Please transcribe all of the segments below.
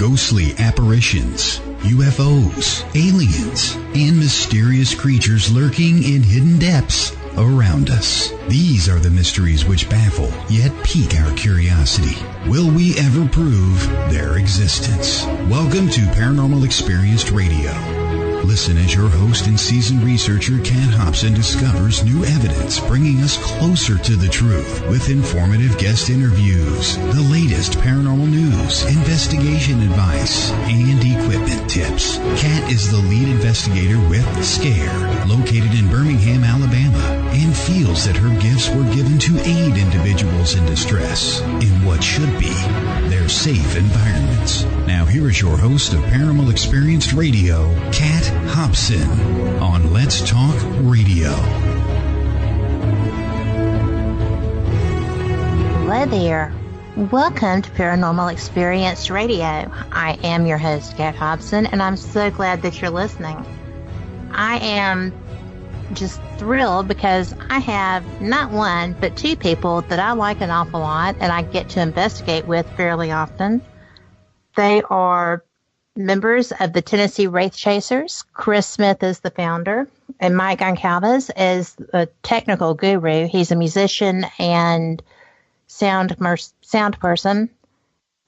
ghostly apparitions, UFOs, aliens, and mysterious creatures lurking in hidden depths around us. These are the mysteries which baffle, yet pique our curiosity. Will we ever prove their existence? Welcome to Paranormal Experienced Radio. Listen as your host and seasoned researcher Kat Hobson discovers new evidence, bringing us closer to the truth with informative guest interviews, the latest paranormal news, investigation advice, and equipment tips. Kat is the lead investigator with SCARE, located in Birmingham, Alabama, and feels that her gifts were given to aid individuals in distress in what should be their safe environments. Now here is your host of Paranormal Experienced Radio, Kat Hobson, on Let's Talk Radio. Hello there. Welcome to Paranormal Experienced Radio. I am your host, Kat Hobson, and I'm so glad that you're listening. I am just thrilled because I have not one, but two people that I like an awful lot and I get to investigate with fairly often. They are members of the Tennessee Wraith Chasers. Chris Smith is the founder, and Mike Goncalves is a technical guru. He's a musician and sound person,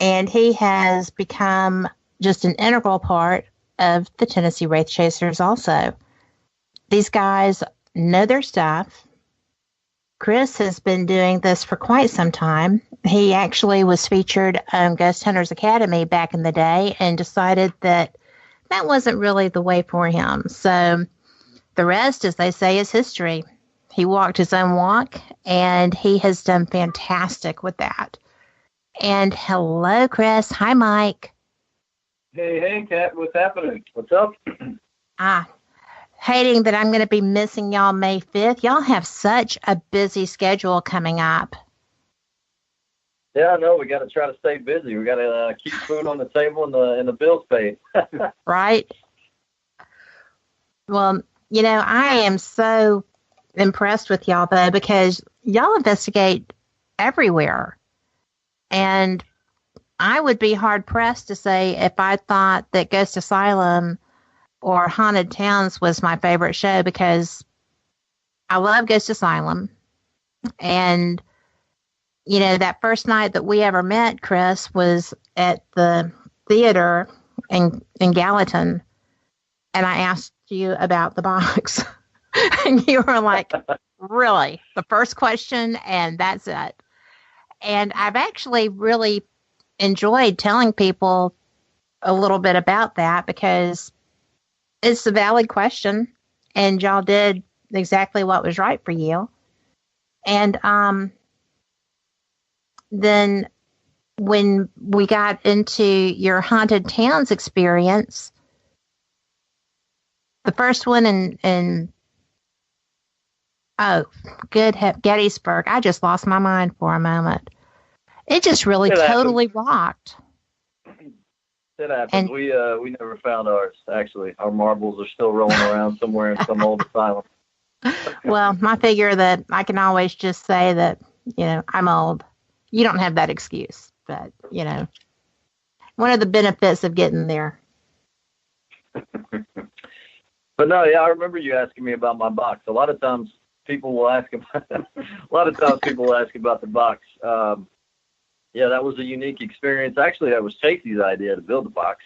and he has become just an integral part of the Tennessee Wraith Chasers also. These guys know their stuff. Chris has been doing this for quite some time. He actually was featured on Ghost Hunters Academy back in the day and decided that that wasn't really the way for him. So the rest, as they say, is history. He walked his own walk, and he has done fantastic with that. And hello, Chris. Hi, Mike. Hey, Kat. What's happening? What's up? Hating that I'm going to be missing y'all May 5th. Y'all have such a busy schedule coming up. Yeah, I know. We got to try to stay busy. We got to keep food on the table and the bills paid. Right? Well, you know, I am so impressed with y'all, though, because y'all investigate everywhere. And I would be hard-pressed to say if I thought that Ghost Asylum or Haunted Towns was my favorite show, because I love Ghost Asylum. And, you know, that first night that we ever met, Chris, was at the theater in Gallatin. And I asked you about the box. And you were like, really? The first question, and that's it. And I've actually really enjoyed telling people a little bit about that because it's a valid question, and y'all did exactly what was right for you. And then when we got into your Haunted Towns experience, the first one in Gettysburg, I just lost my mind for a moment. It just really totally rocked. It happens. And we never found ours, actually. Our marbles are still rolling around somewhere in some old asylum. Well, I figure that I can always just say that, you know, I'm old. You don't have that excuse, but, you know, one of the benefits of getting there. But no, yeah, I remember you asking me about my box. A lot of times people will ask about the box. Yeah, that was a unique experience. Actually, that was Casey's idea to build the box.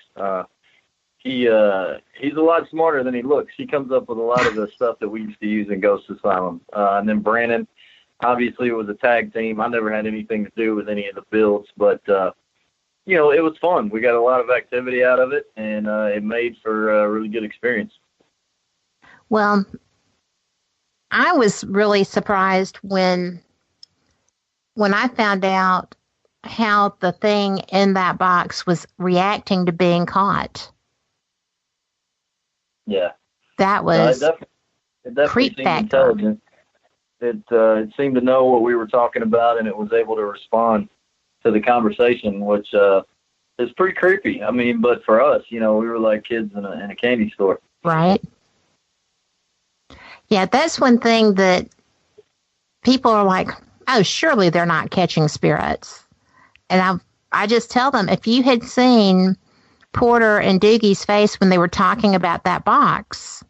He's a lot smarter than he looks. He comes up with a lot of the stuff that we used to use in Ghost Asylum. And then Brandon, obviously, it was a tag team. I never had anything to do with any of the builds, but you know, it was fun. We got a lot of activity out of it, and it made for a really good experience. Well, I was really surprised when I found out how the thing in that box was reacting to being caught. Yeah. That was it definitely creep seemed factor. intelligent. It seemed to know what we were talking about, and it was able to respond to the conversation, which is pretty creepy. I mean, but for us, you know, we were like kids in a candy store. Right. Yeah, that's one thing that people are like, oh, surely they're not catching spirits. And I just tell them, if you had seen Porter and Doogie's face when they were talking about that box.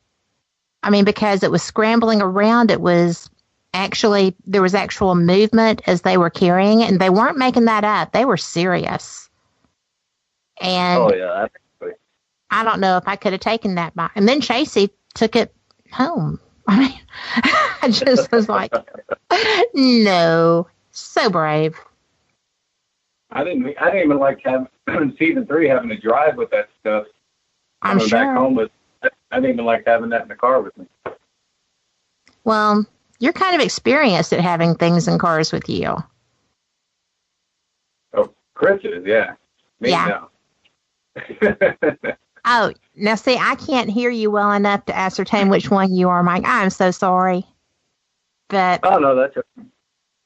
I mean, because it was scrambling around, there was actual movement as they were carrying it, and they weren't making that up. They were serious. And oh yeah, I don't know if I could have taken that box. And then Chasey took it home. I mean, I just was like, no, so brave. I didn't even like having season 3 having to drive with that stuff. I'm sure. Back home I didn't even like having that in the car with me. Well, you're kind of experienced at having things in cars with you. Oh, Chris is, yeah. Me, yeah. No. Oh, now see, I can't hear you well enough to ascertain which one you are, Mike. I'm so sorry. But oh no, that's okay.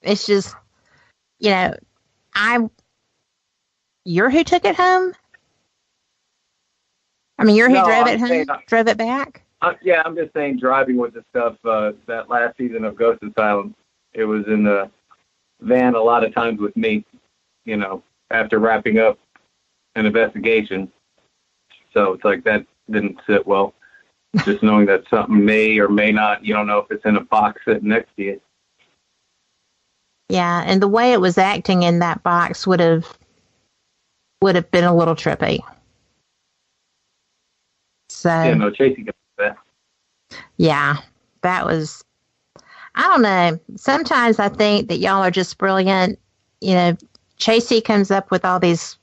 It's just, you're who took it home? I mean, you're who drove it home? Drove it back? Yeah, I'm just saying driving with the stuff, that last season of Ghost Asylum, it was in the van a lot of times with me, after wrapping up an investigation. So it's like that didn't sit well. Just knowing that something may or may not, you don't know if it's in a box sitting next to you. Yeah, and the way it was acting in that box would have been a little trippy. So yeah, no, Chasey got that. Yeah, that was. I don't know. Sometimes I think that y'all are just brilliant. Chasey comes up with all these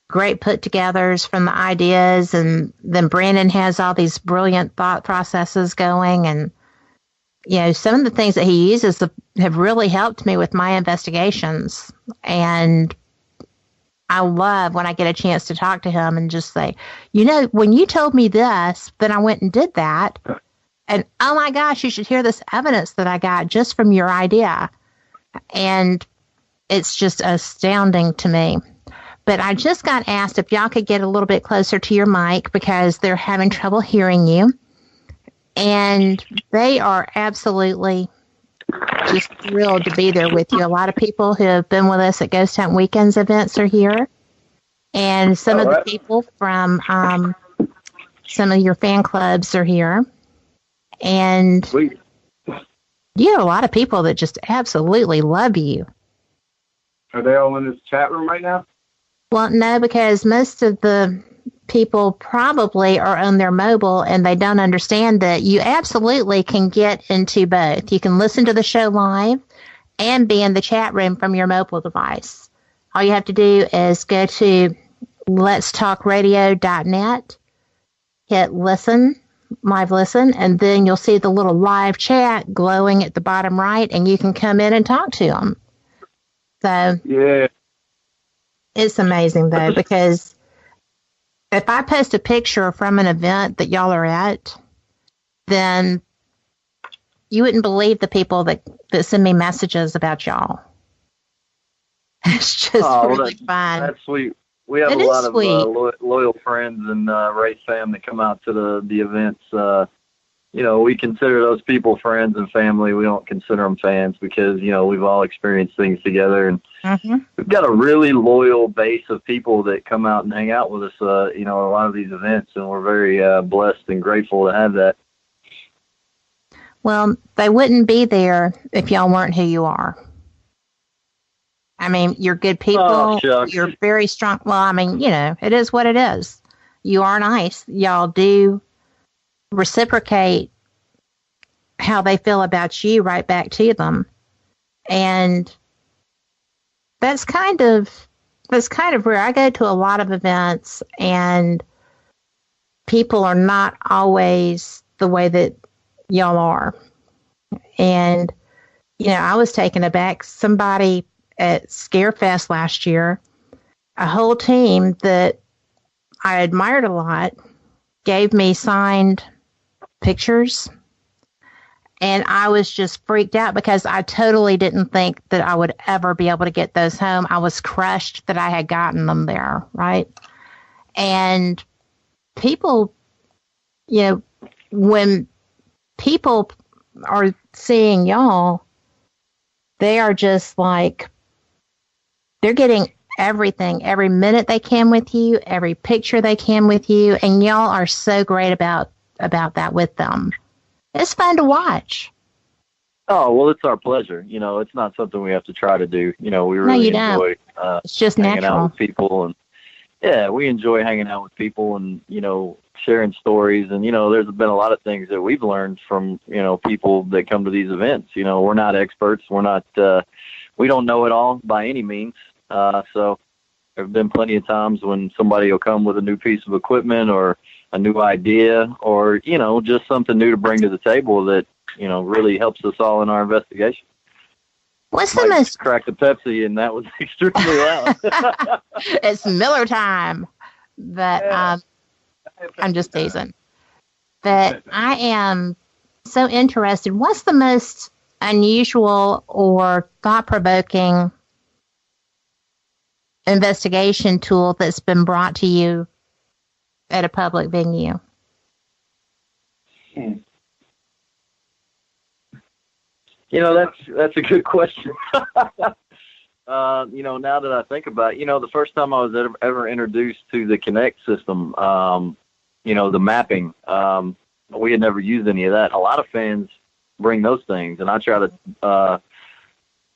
great put-togethers from the ideas, and then Brandon has all these brilliant thought processes going, and some of the things that he uses have really helped me with my investigations. And I love when I get a chance to talk to him and just say, when you told me this, then I went and did that, and oh my gosh, you should hear this evidence that I got just from your idea. And it's just astounding to me. But I just got asked if y'all could get a little bit closer to your mic because they're having trouble hearing you. And they are absolutely just thrilled to be there with you. A lot of people who have been with us at Ghost Hunt Weekends events are here. And some of the people from some of your fan clubs are here. And Sweet. You have a lot of people that just absolutely love you. Are they all in this chat room right now? Well, no, because most of the people probably are on their mobile and they don't understand that you absolutely can get into both. You can listen to the show live and be in the chat room from your mobile device. All you have to do is go to letstalkradio.net, hit listen, live listen, and then you'll see the little live chat glowing at the bottom right, and you can come in and talk to them. So yeah. It's amazing, though, because if I post a picture from an event that y'all are at, then you wouldn't believe the people that send me messages about y'all. It's just really fun. That's sweet. We have a lot of loyal friends and Wraith fam that come out to the events. We consider those people friends and family. We don't consider them fans because, we've all experienced things together. And we've got a really loyal base of people that come out and hang out with us, a lot of these events. And we're very blessed and grateful to have that. Well, they wouldn't be there if y'all weren't who you are. I mean, you're good people. You're very strong. Well, I mean, it is what it is. You are nice. Y'all do reciprocate how they feel about you right back to them. And that's kind of where I go to a lot of events, and people are not always the way that y'all are. And, I was taken aback. Somebody at Scarefest last year, a whole team that I admired a lot gave me signed pictures, and I was just freaked out because I totally didn't think that I would ever be able to get those home. I was crushed that I had gotten them there, right? And people, when people are seeing y'all, they are just like, they're getting everything, every minute they can with you, every picture they can with you, and y'all are so great about that with them. It's fun to watch. Oh, well, it's our pleasure. You know, it's not something we have to try to do. You know, we really enjoy it's just hanging natural. out with people. And, yeah, we enjoy hanging out with people and, you know, sharing stories. And, you know, there's been a lot of things that we've learned from, you know, people that come to these events. You know, we're not experts. We're not, we don't know it all by any means. So there have been plenty of times when somebody will come with a new piece of equipment or a new idea or, you know, just something new to bring to the table that, you know, really helps us all in our investigation. What's the most... cracked the Pepsi, and that was extremely loud. It's Miller time. But I'm just teasing. But I am so interested. What's the most unusual or thought-provoking investigation tool that's been brought to you at a public venue? You know, that's a good question. You know, now that I think about it, you know, the first time I was ever introduced to the Connect system, you know, the mapping, we had never used any of that. A lot of fans bring those things, and I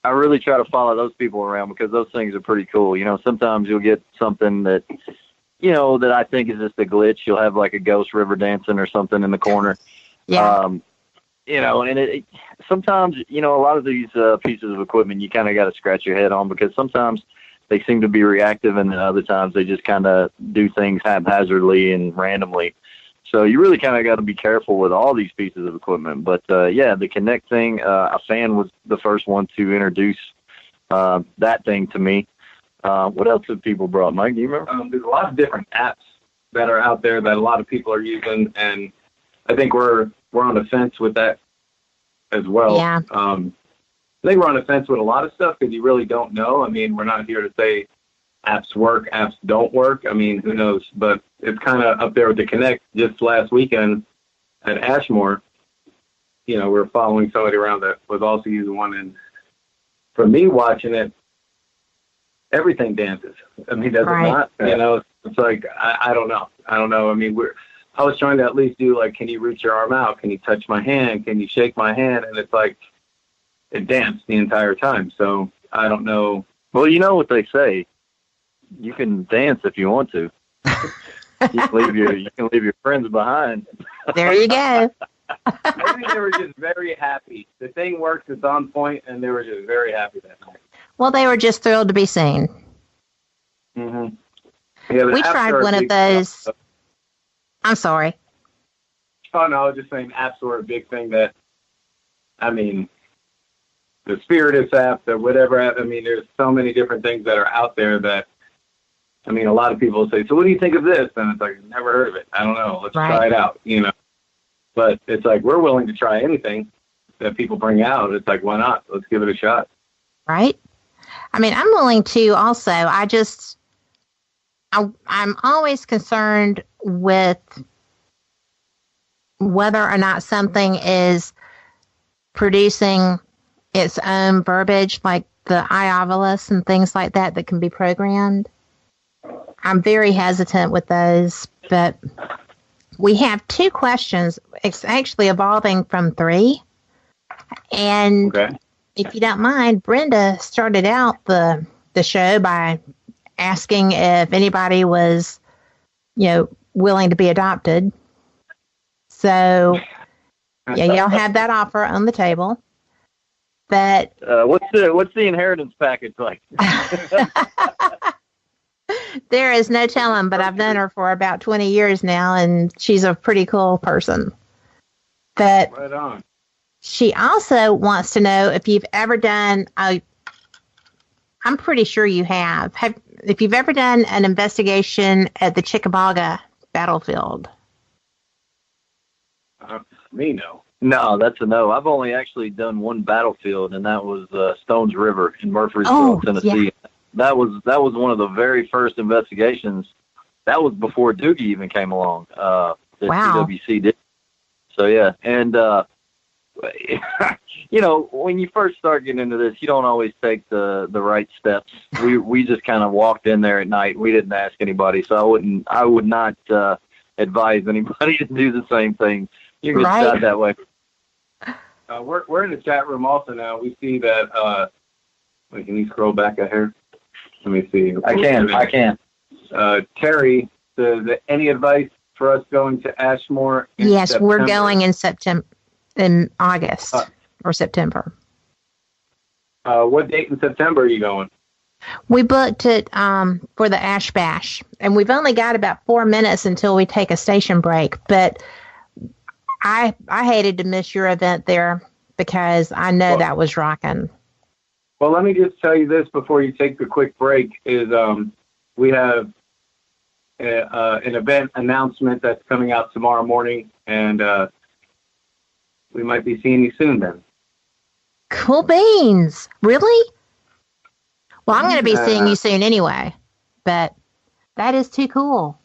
really try to follow those people around because those things are pretty cool. You know, sometimes you'll get something that, you know, that I think is just a glitch. You'll have like a ghost river dancing or something in the corner. Yeah. You know, and it sometimes, you know, a lot of these pieces of equipment you kind of got to scratch your head on because sometimes they seem to be reactive and then other times they just kind of do things haphazardly and randomly. So you really kind of got to be careful with all these pieces of equipment. But, yeah, the Connect thing, a fan was the first one to introduce that thing to me. What else have people brought, Mike? Do you remember? There's a lot of different apps that are out there that a lot of people are using, and I think we're on the fence with that as well. Yeah. I think we're on the fence with a lot of stuff because you really don't know. I mean, we're not here to say apps work, apps don't work. I mean, who knows? But it's kind of up there with the Connect. Just last weekend at Ashmore, you know, we were following somebody around that was also using one. And for me watching it, everything dances. I mean, does it not? You know, it's like, I don't know. I mean, I was trying to at least do like, can you reach your arm out? Can you touch my hand? Can you shake my hand? And it's like, it danced the entire time. So I don't know. Well, you know what they say. You can dance if you want to. You can leave your friends behind. There you go. I think they were just very happy. The thing works, it's on point, and they were just very happy that night. Well, they were just thrilled to be seen. Mm-hmm. Yeah, we tried one of those. I'm sorry. Oh, no, I was just saying apps were a big thing that, I mean, the Spiritus app, the whatever app, I mean, there's so many different things that are out there that, I mean, a lot of people say, so what do you think of this? And it's like, I've never heard of it. I don't know. Let's try it out, you know. But it's like, we're willing to try anything that people bring out. It's like, why not? Let's give it a shot. Right? I mean, I'm willing to also. I'm always concerned with whether or not something is producing its own verbiage, like the Iovolus and things like that can be programmed. I'm very hesitant with those, but we have 2 questions. It's actually evolving from 3. And if you don't mind, Brenda started out the show by asking if anybody was, you know, willing to be adopted. So, yeah, y'all have that offer on the table. But what's the inheritance package like? There is no telling, but I've known her for about 20 years now, and she's a pretty cool person. But right on. She also wants to know if you've ever done I'm pretty sure you have. If you've ever done an investigation at the Chickamauga battlefield. Me, no. No, that's a no. I've only actually done one battlefield, and that was Stones River in Murfreesboro, Tennessee. Yeah. That was one of the very first investigations. That was before Doogie even came along. That CWC did. So yeah, and you know, when you first start getting into this, you don't always take the right steps. We just kind of walked in there at night. We didn't ask anybody, so I would not advise anybody to do the same thing. You can get started that way. We're in the chat room also now. We see that. Wait, can you scroll back a hair? Let me see. I can. Terry says, any advice for us going to Ashmore in Yes, September? we're going in August or September. What date in September are you going? We booked it for the Ash Bash, and we've only got about 4 minutes until we take a station break. But I hated to miss your event there because I know that was rocking. Well, let me just tell you this before you take the quick break, is we have an event announcement that's coming out tomorrow morning, and we might be seeing you soon then. Cool beans. Really? Well, I'm going to be seeing you soon anyway, but that is too cool.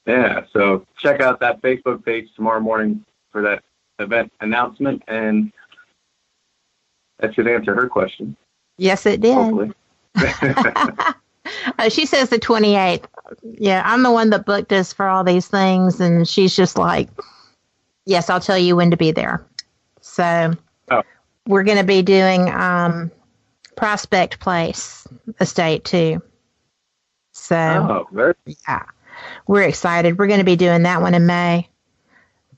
Yeah, so check out that Facebook page tomorrow morning for that event announcement, and that should answer her question. Yes, it did. Hopefully. She says the 28th. Yeah, I'm the one that booked us for all these things, and she's just like, yes, I'll tell you when to be there. So we're going to be doing Prospect Place Estate, too. So, yeah, we're excited. We're going to be doing that one in May.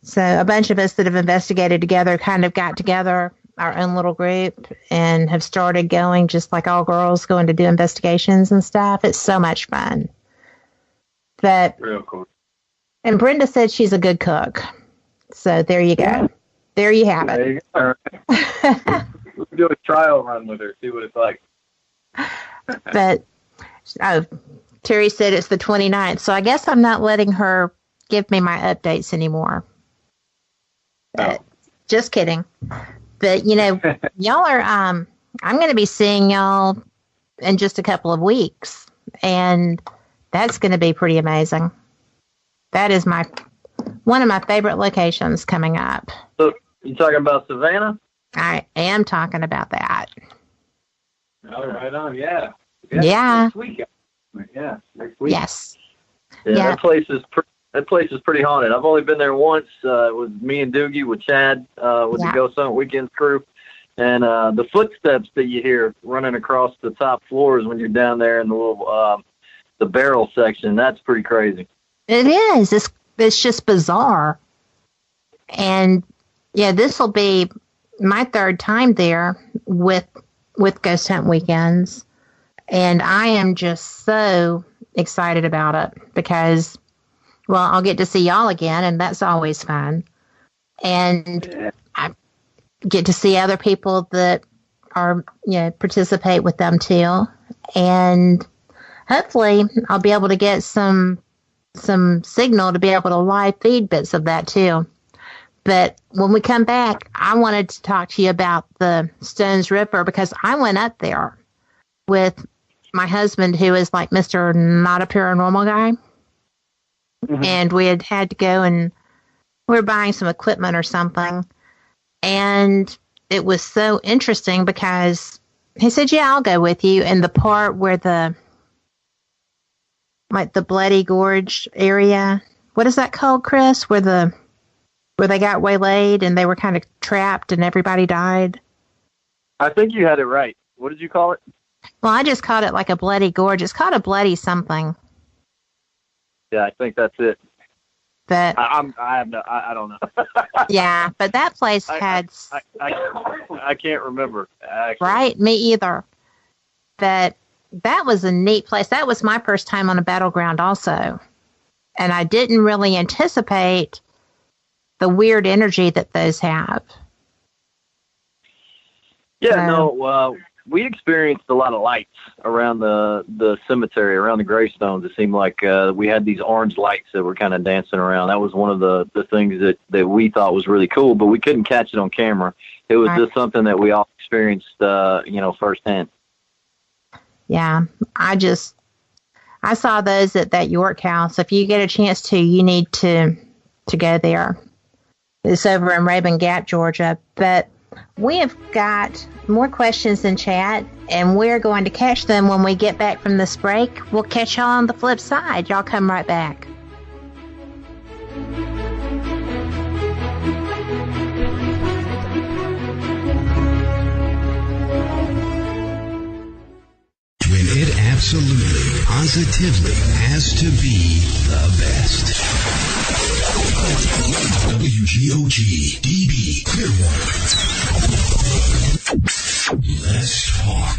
So a bunch of us that have investigated together kind of got together, our own little group, and have started going just like all girls going to do investigations and stuff. It's so much fun. But real cool. And Brenda said she's a good cook. So there you go. Yeah. There you have it. There you go. We'll do a trial run with her, see what it's like. But Terry said it's the 29th, so I guess I'm not letting her give me my updates anymore. But just kidding. But, you know, y'all are, I'm going to be seeing y'all in just a couple of weeks, and that's going to be pretty amazing. That is one of my favorite locations coming up. So, you talking about Savannah? I am talking about that. Oh, right on, yeah. Next week. Yeah, next week. Yes. Yeah. That place is pretty haunted. I've only been there once. It was me and Doogie with Chad with the Ghost Hunt Weekends crew. And the footsteps that you hear running across the top floors when you're down there in the little the barrel section, that's pretty crazy. It is. It's just bizarre. And yeah, this will be my third time there with Ghost Hunt Weekends. And I am just so excited about it because, well, I'll get to see y'all again, and that's always fun. And I get to see other people that are, participate with them too. And hopefully I'll be able to get some signal to be able to live feed bits of that too. But when we come back, I wanted to talk to you about the Stones Ripper because I went up there with my husband, who is like Mr. Not a Paranormal guy. Mm-hmm. And we had to go and we were buying some equipment or something. And it was so interesting because he said, yeah, I'll go with you. And the part where the Bloody Gorge area, what is that called, Chris? Where they got waylaid and they were kind of trapped and everybody died. I think you had it right. What did you call it? Well, I just called it like a Bloody Gorge. It's called a Bloody something. Yeah, I think that's it. But I don't know. Yeah, but that place had. I can't remember. Actually. Right, me either. But that was a neat place. That was my first time on a battleground, also, and I didn't really anticipate the weird energy that those have. Yeah, we experienced a lot of lights around the cemetery, around the gravestones. It seemed like we had these orange lights that were kind of dancing around. That was one of the things that we thought was really cool, but we couldn't catch it on camera. It was just something that we all experienced, firsthand. Yeah, I saw those at that York house. If you get a chance to, you need to go there. It's over in Rabun Gap, Georgia. But we have got more questions in chat, and we're going to catch them when we get back from this break. We'll catch y'all on the flip side. Y'all come right back. When it absolutely, positively has to be the best. WGOG DB Clearwater. Let's talk.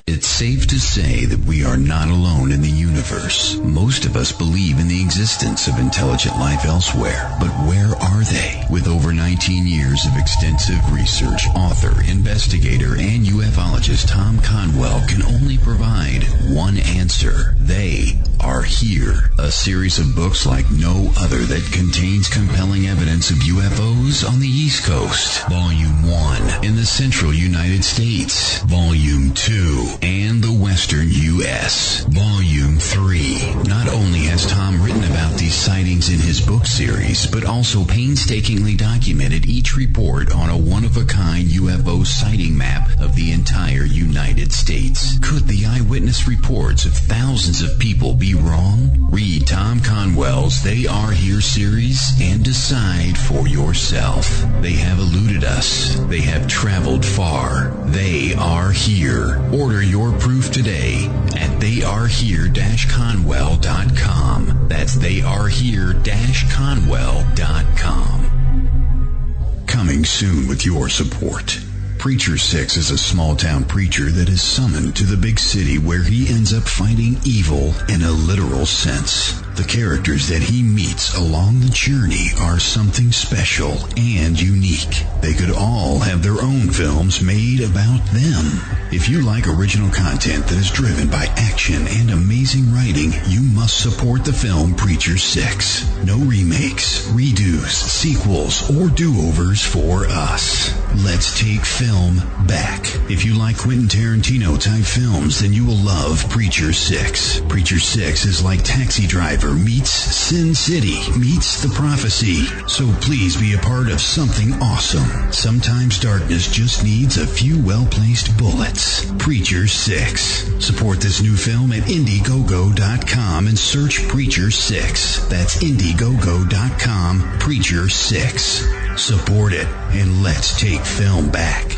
It's safe to say that we are not alone in the universe. Most of us believe in the existence of intelligent life elsewhere, but where are they? With over 19 years of extensive research, author, investigator, and ufologist Tom Conwell can only provide one answer. They are here. A series of books like no other that contains compelling evidence of UFOs on the East Coast. Volume 1 in the central United States. Volume 2 and the western U.S. Volume 3. Not only has Tom written about these sightings in his book series, but also painstakingly documented each report on a one-of-a-kind UFO sighting map of the entire United States. Could the eyewitness reports of thousands of people be wrong? Read Tom Conwell's They Are Here series and decide for yourself. They have eluded us. They have traveled far. They are here. Order your proof today at theyarehere-conwell.com. That's theyarehere-conwell.com. Coming soon with your support. Preacher 6 is a small-town preacher that is summoned to the big city where he ends up fighting evil in a literal sense. The characters that he meets along the journey are something special and unique. They could all have their own films made about them. If you like original content that is driven by action and amazing writing, you must support the film Preacher 6. No remakes, redos, sequels, or do-overs for us. Let's take film back. If you like Quentin Tarantino-type films, then you will love Preacher 6. Preacher 6 is like Taxi Driver meets Sin City meets The Prophecy. So please be a part of something awesome. Sometimes darkness just needs a few well-placed bullets. Preacher 6. Support this new film at Indiegogo.com and search Preacher 6. That's Indiegogo.com, Preacher 6. Support it, and let's take film back.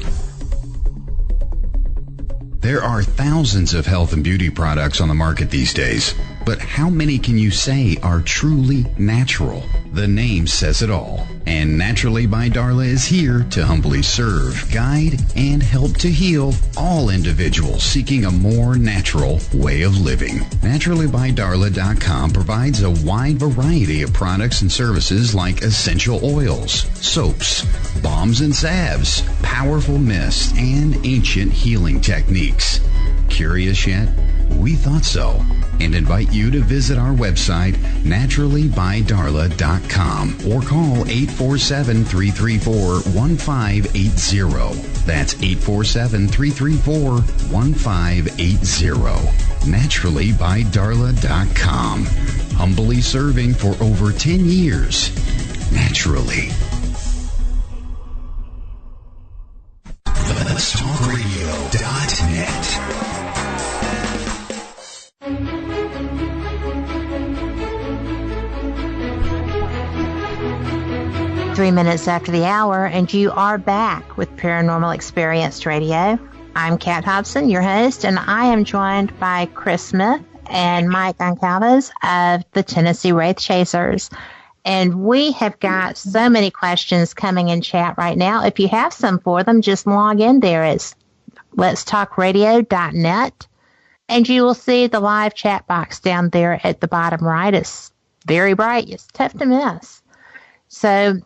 There are thousands of health and beauty products on the market these days, but how many can you say are truly natural? The name says it all. And Naturally by Darla is here to humbly serve, guide, and help to heal all individuals seeking a more natural way of living. NaturallyByDarla.com provides a wide variety of products and services like essential oils, soaps, balms and salves, powerful mists, and ancient healing techniques. Curious yet? We thought so, and invite you to visit our website, naturallybydarla.com, or call 847-334-1580. That's 847-334-1580. naturallybydarla.com. Humbly serving for over 10 years. Naturally. Let'sTalkRadio.net. 3 minutes after the hour, and you are back with Paranormal Experience Radio. I'm Kat Hobson, your host, and I am joined by Chris Smith and Mike Goncalves of the Tennessee Wraith Chasers. And we have got so many questions coming in chat right now. If you have some for them, just log in there. It's letstalkradio.net, and you will see the live chat box down there at the bottom right. It's very bright. It's tough to miss. So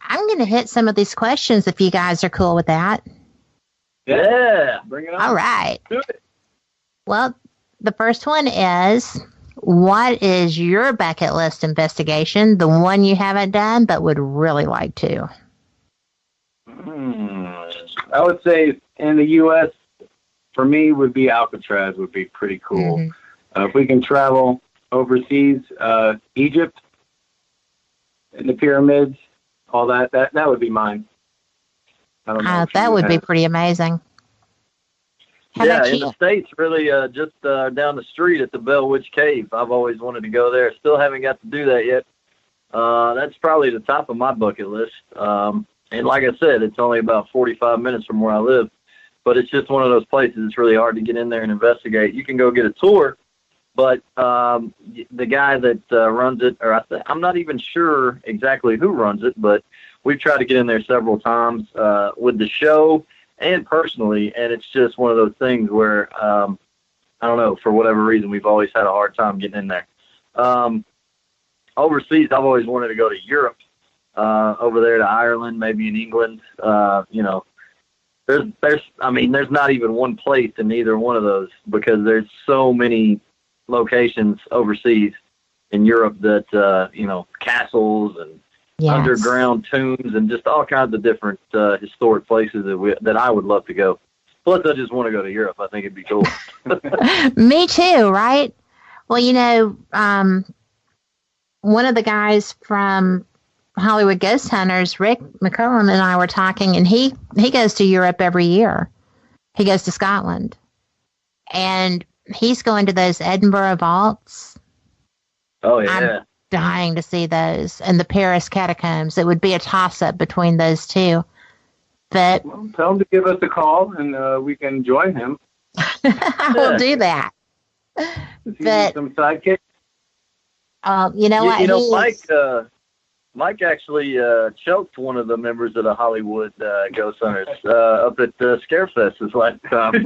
I'm going to hit some of these questions if you guys are cool with that. Yeah, bring it on. All right. Do it. Well, the first one is, what is your bucket list investigation, the one you haven't done but would really like to? I would say in the U.S., for me, would be Alcatraz would be pretty cool. Mm-hmm. If we can travel overseas, Egypt, and the pyramids, all that would be mine. I don't know. That would be pretty amazing. How about in you? the States, really, just down the street at the Bell Witch Cave. I've always wanted to go there. Still haven't got to do that yet. That's probably the top of my bucket list. And like I said, it's only about 45 minutes from where I live. But it's just one of those places. It's really hard to get in there and investigate. You can go get a tour, but the guy that runs it, or I'm not even sure exactly who runs it, but we've tried to get in there several times with the show and personally, and it's just one of those things where, I don't know, for whatever reason, we've always had a hard time getting in there. Overseas, I've always wanted to go to Europe, over there to Ireland, maybe in England, There's not even one place in either one of those because there's so many locations overseas in Europe that, castles and underground tombs and just all kinds of different historic places that I would love to go. Plus, I just want to go to Europe. I think it'd be cool. Me too, right? Well, one of the guys from Hollywood Ghost Hunters, Rick McCullum, and I were talking, and he goes to Europe every year. He goes to Scotland. And he's going to those Edinburgh vaults. Oh, yeah. I'm dying to see those. And the Paris catacombs. It would be a toss-up between those two. But tell him to give us a call, and we can join him. I will do that. But some sidekicks. What? Mike actually choked one of the members of the Hollywood Ghost Hunters up at Scarefest this last time.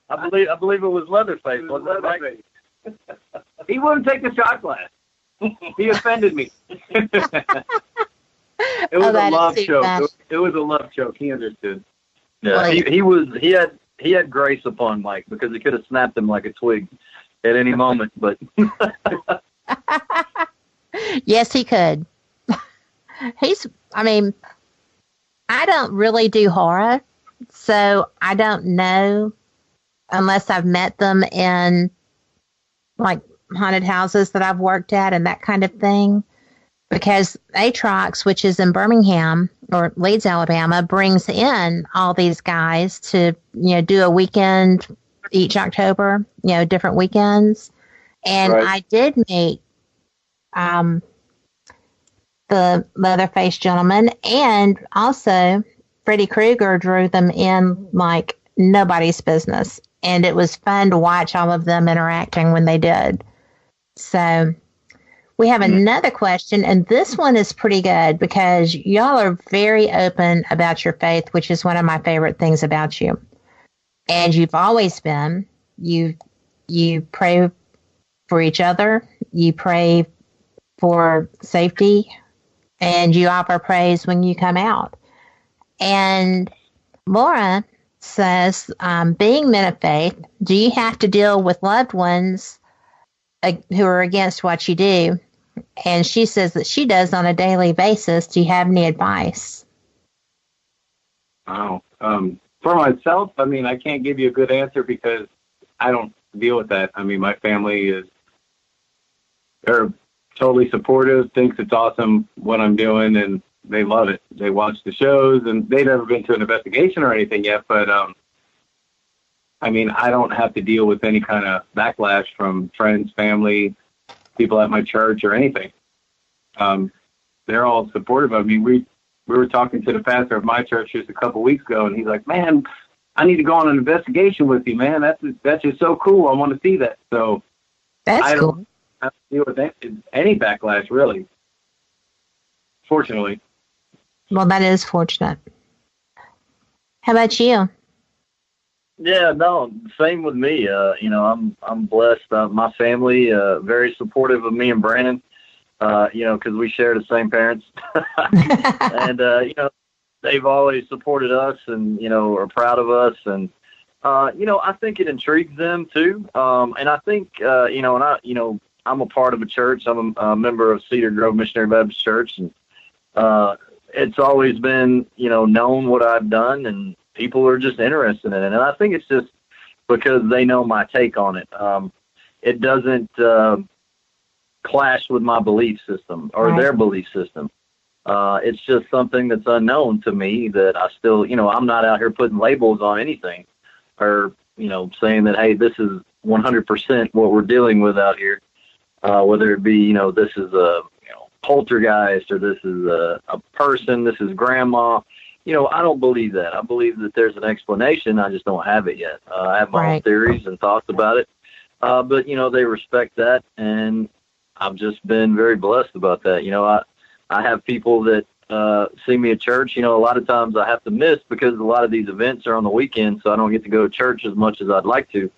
I believe it was Leatherface. Wasn't it, Mike? He wouldn't take the shot glass. He offended me. It was a love choke. It was a love choke. He understood. Yeah, he had grace upon Mike because he could have snapped him like a twig at any moment, but. Yes, he could. I don't really do horror, so I don't know unless I've met them in like haunted houses that I've worked at and that kind of thing. Because Atrox, which is in Birmingham or Leeds, Alabama, brings in all these guys to, do a weekend each October, different weekends. And right. I did meet the Leatherface gentleman, and also Freddy Krueger drew them in like nobody's business. And it was fun to watch all of them interacting when they did. So we have another question, and this one is pretty good because y'all are very open about your faith, which is one of my favorite things about you. And you've always been. You pray for each other. You pray for safety, and you offer praise when you come out. And Laura says, being men of faith, do you have to deal with loved ones who are against what you do? And she says that she does on a daily basis. Do you have any advice? Oh, for myself, I can't give you a good answer because I don't deal with that. My family they're totally supportive, thinks it's awesome what I'm doing, and they love it. They watch the shows, and they've never been to an investigation or anything yet, but I don't have to deal with any kind of backlash from friends, family, people at my church or anything. They're all supportive of me. We were talking to the pastor of my church just a couple weeks ago, and he's like, man, I need to go on an investigation with you, man. That's just so cool. I want to see that. So that's cool. Don't have to deal with any backlash, really. Fortunately. Well, that is fortunate. How about you? Yeah, no, same with me. I'm blessed. My family, very supportive of me and Brandon, because we share the same parents. And, they've always supported us and, are proud of us. And, I think it intrigues them too. And I think, I'm a part of a church. I'm a member of Cedar Grove Missionary Baptist Church. And it's always been, known what I've done, and people are just interested in it. And I think it's just because they know my take on it. It doesn't, clash with my belief system or their belief system. It's just something that's unknown to me that I still, I'm not out here putting labels on anything or, saying that, hey, this is 100% what we're dealing with out here. Whether it be, this is a poltergeist or this is a person, this is grandma. I don't believe that. I believe that there's an explanation. I just don't have it yet. I have my own theories and thoughts about it. But, they respect that, and I've just been very blessed about that. I have people that see me at church. A lot of times I have to miss because a lot of these events are on the weekend, so I don't get to go to church as much as I'd like to.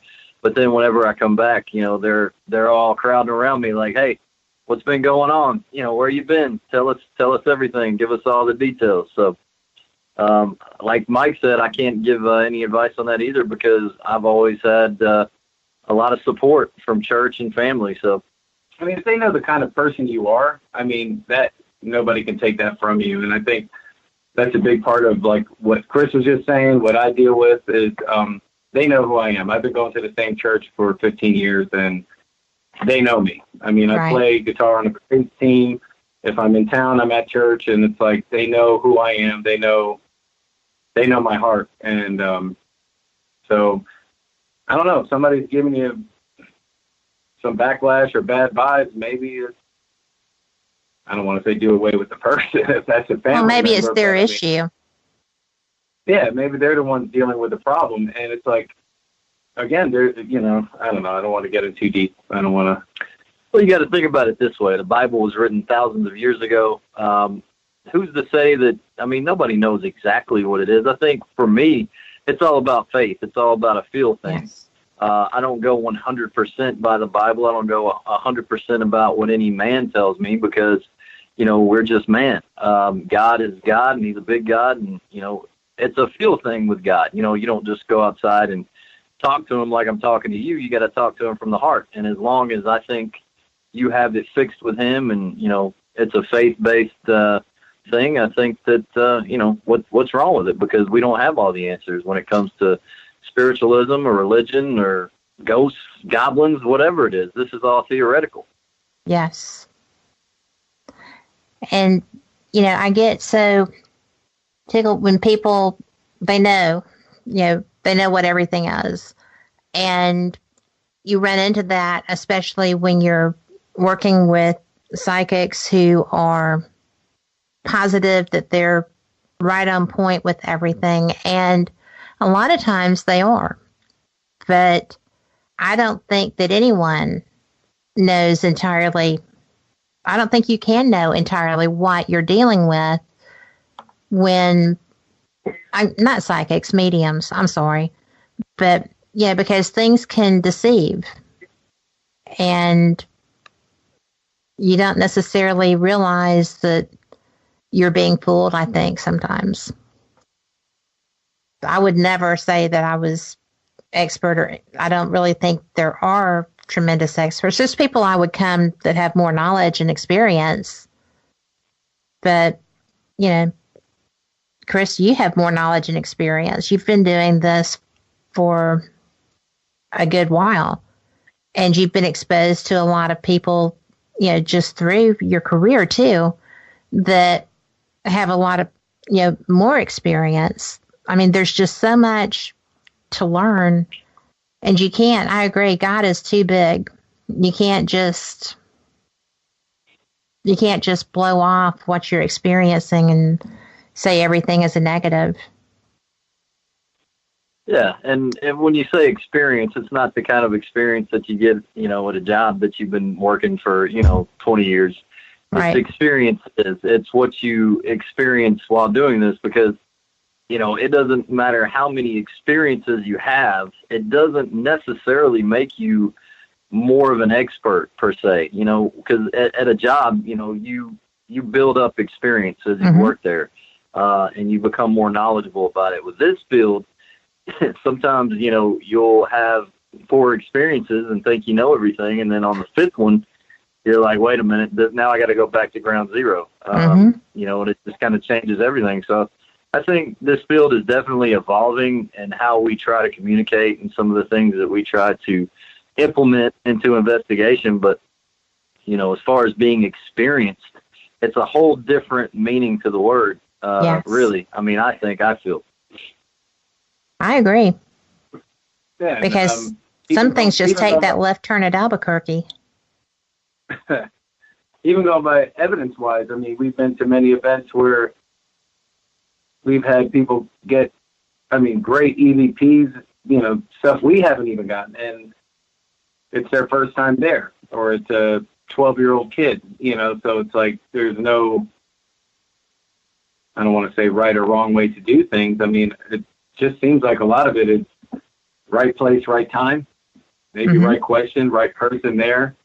But then whenever I come back, they're all crowding around me like, hey, what's been going on? Where you been? Tell us everything. Give us all the details. So, like Mike said, I can't give any advice on that either because I've always had a lot of support from church and family. So, if they know the kind of person you are, that nobody can take that from you. And I think that's a big part of like what Chris was just saying. What I deal with is they know who I am. I've been going to the same church for 15 years, and they know me. I play guitar on a praise team. If I'm in town, I'm at church, and it's like they know who I am. They know my heart. And so I don't know. If somebody's giving you some backlash or bad vibes, maybe I don't want to say do away with the person if that's a family Well, maybe member, it's their issue. Yeah, maybe they're the ones dealing with the problem, and it's like, again, I don't know. I don't want to get in too deep. I don't want to. Well, you got to think about it this way. The Bible was written thousands of years ago. Who's to say that, nobody knows exactly what it is. I think for me, it's all about faith. It's all about a feel thing. Yes. I don't go 100% by the Bible. I don't go 100% about what any man tells me because, we're just man. God is God, and he's a big God, and, it's a feel thing with God. You don't just go outside and talk to him like I'm talking to you. You got to talk to him from the heart. And as long as I think you have it fixed with him and, it's a faith-based thing, I think that, what's wrong with it? Because we don't have all the answers when it comes to spiritualism or religion or ghosts, goblins, whatever it is. This is all theoretical. Yes. And, I get so tickled when people, they know what everything is. And you run into that, especially when you're working with psychics who are positive that they're right on point with everything. And a lot of times they are. But I don't think that anyone knows entirely. I don't think you can know entirely what you're dealing with when not psychics, mediums, I'm sorry. But yeah, because things can deceive. And you don't necessarily realize that you're being fooled, I think, sometimes. I would never say that I was expert, or I don't really think there are tremendous experts. There's people I would come that have more knowledge and experience. But, Chris, you have more knowledge and experience. You've been doing this for a good while. And you've been exposed to a lot of people, just through your career, too, that have a lot of, more experience. There's just so much to learn. And I agree, God is too big. You can't just blow off what you're experiencing and say everything is a negative. Yeah, and when you say experience, it's not the kind of experience that you get, at a job that you've been working for, 20 years. Right. It's experiences. It's what you experience while doing this because, it doesn't matter how many experiences you have. It doesn't necessarily make you more of an expert per se, because at a job, you build up experience as you work there, and you become more knowledgeable about it. With this field, sometimes, you'll have 4 experiences and think you know everything. And then on the 5th one, you're like, wait a minute, now I got to go back to ground zero. And it just kind of changes everything. So I think this field is definitely evolving in how we try to communicate and some of the things that we try to implement into investigation. But, as far as being experienced, it's a whole different meaning to the word. Yes. Really. I mean, I feel. I agree. Yeah, Because some things just take that left turn at Albuquerque. Even going by evidence-wise, I mean, we've been to many events where we've had people get, great EVPs, stuff we haven't even gotten, and it's their first time there, or it's a 12-year-old kid, so it's like there's no, I don't want to say right or wrong way to do things. I mean, it just seems like a lot of it is right place, right time, maybe right question, right person there.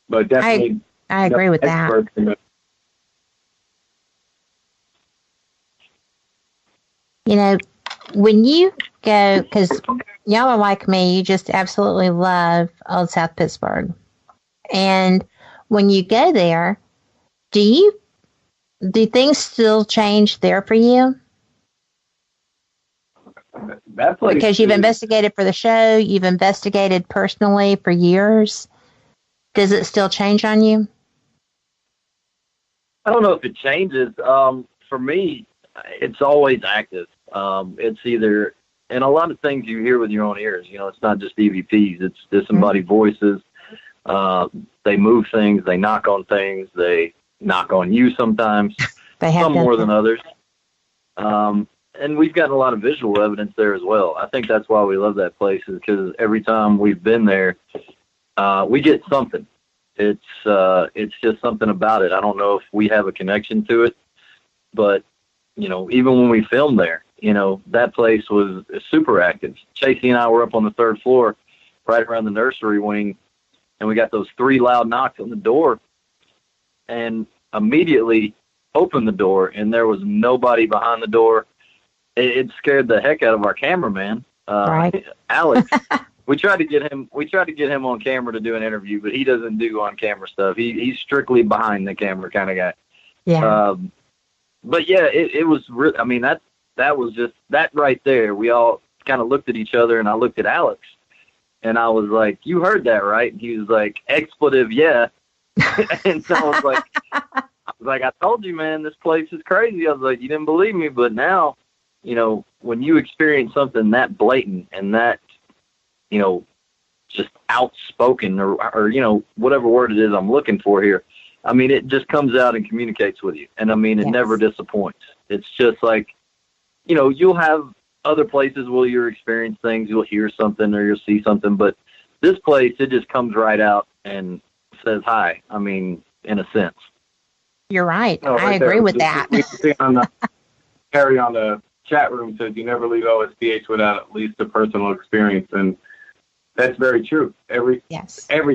But definitely, I agree with that. When you go, because y'all are like me, you just absolutely love Old South Pittsburgh. And when you go there, do things still change there for you? Because you've investigated for the show, you've investigated personally for years. Does it still change on you? I don't know if it changes. For me, it's always active. It's either, and a lot of things you hear with your own ears. It's not just EVPs. It's disembodied voices. They move things. They knock on things. They knock on you sometimes. Some more than others. And we've gotten a lot of visual evidence there as well. I think that's why we love that place, is because every time we've been there, we get something. It's just something about it. I don't know if we have a connection to it, but even when we filmed there, that place was super active. Chasey and I were up on the 3rd floor, right around the nursery wing, and we got those 3 loud knocks on the door, and immediately opened the door, and there was nobody behind the door. It scared the heck out of our cameraman, right. Alex. We tried to get him on camera to do an interview, but he doesn't do on camera stuff. He's strictly behind the camera kind of guy. Yeah. But yeah, it was really, that was just that right there. We all kind of looked at each other, and I looked at Alex, and I was like, "You heard that, right?" And he was like, "Expletive, yeah." And so I was like, I told you, man, this place is crazy. I was like, you didn't believe me, but now, when you experience something that blatant and that, just outspoken or whatever word it is I'm looking for here, it just comes out and communicates with you. And it never disappoints. It's just like, you'll have other places where you'll experience things, you'll hear something or you'll see something, but this place, it just comes right out and says hi. In a sense. You're right. I agree with that. We see on Harry on the chat room says you never leave OSPH without at least a personal experience, and that's very true. Every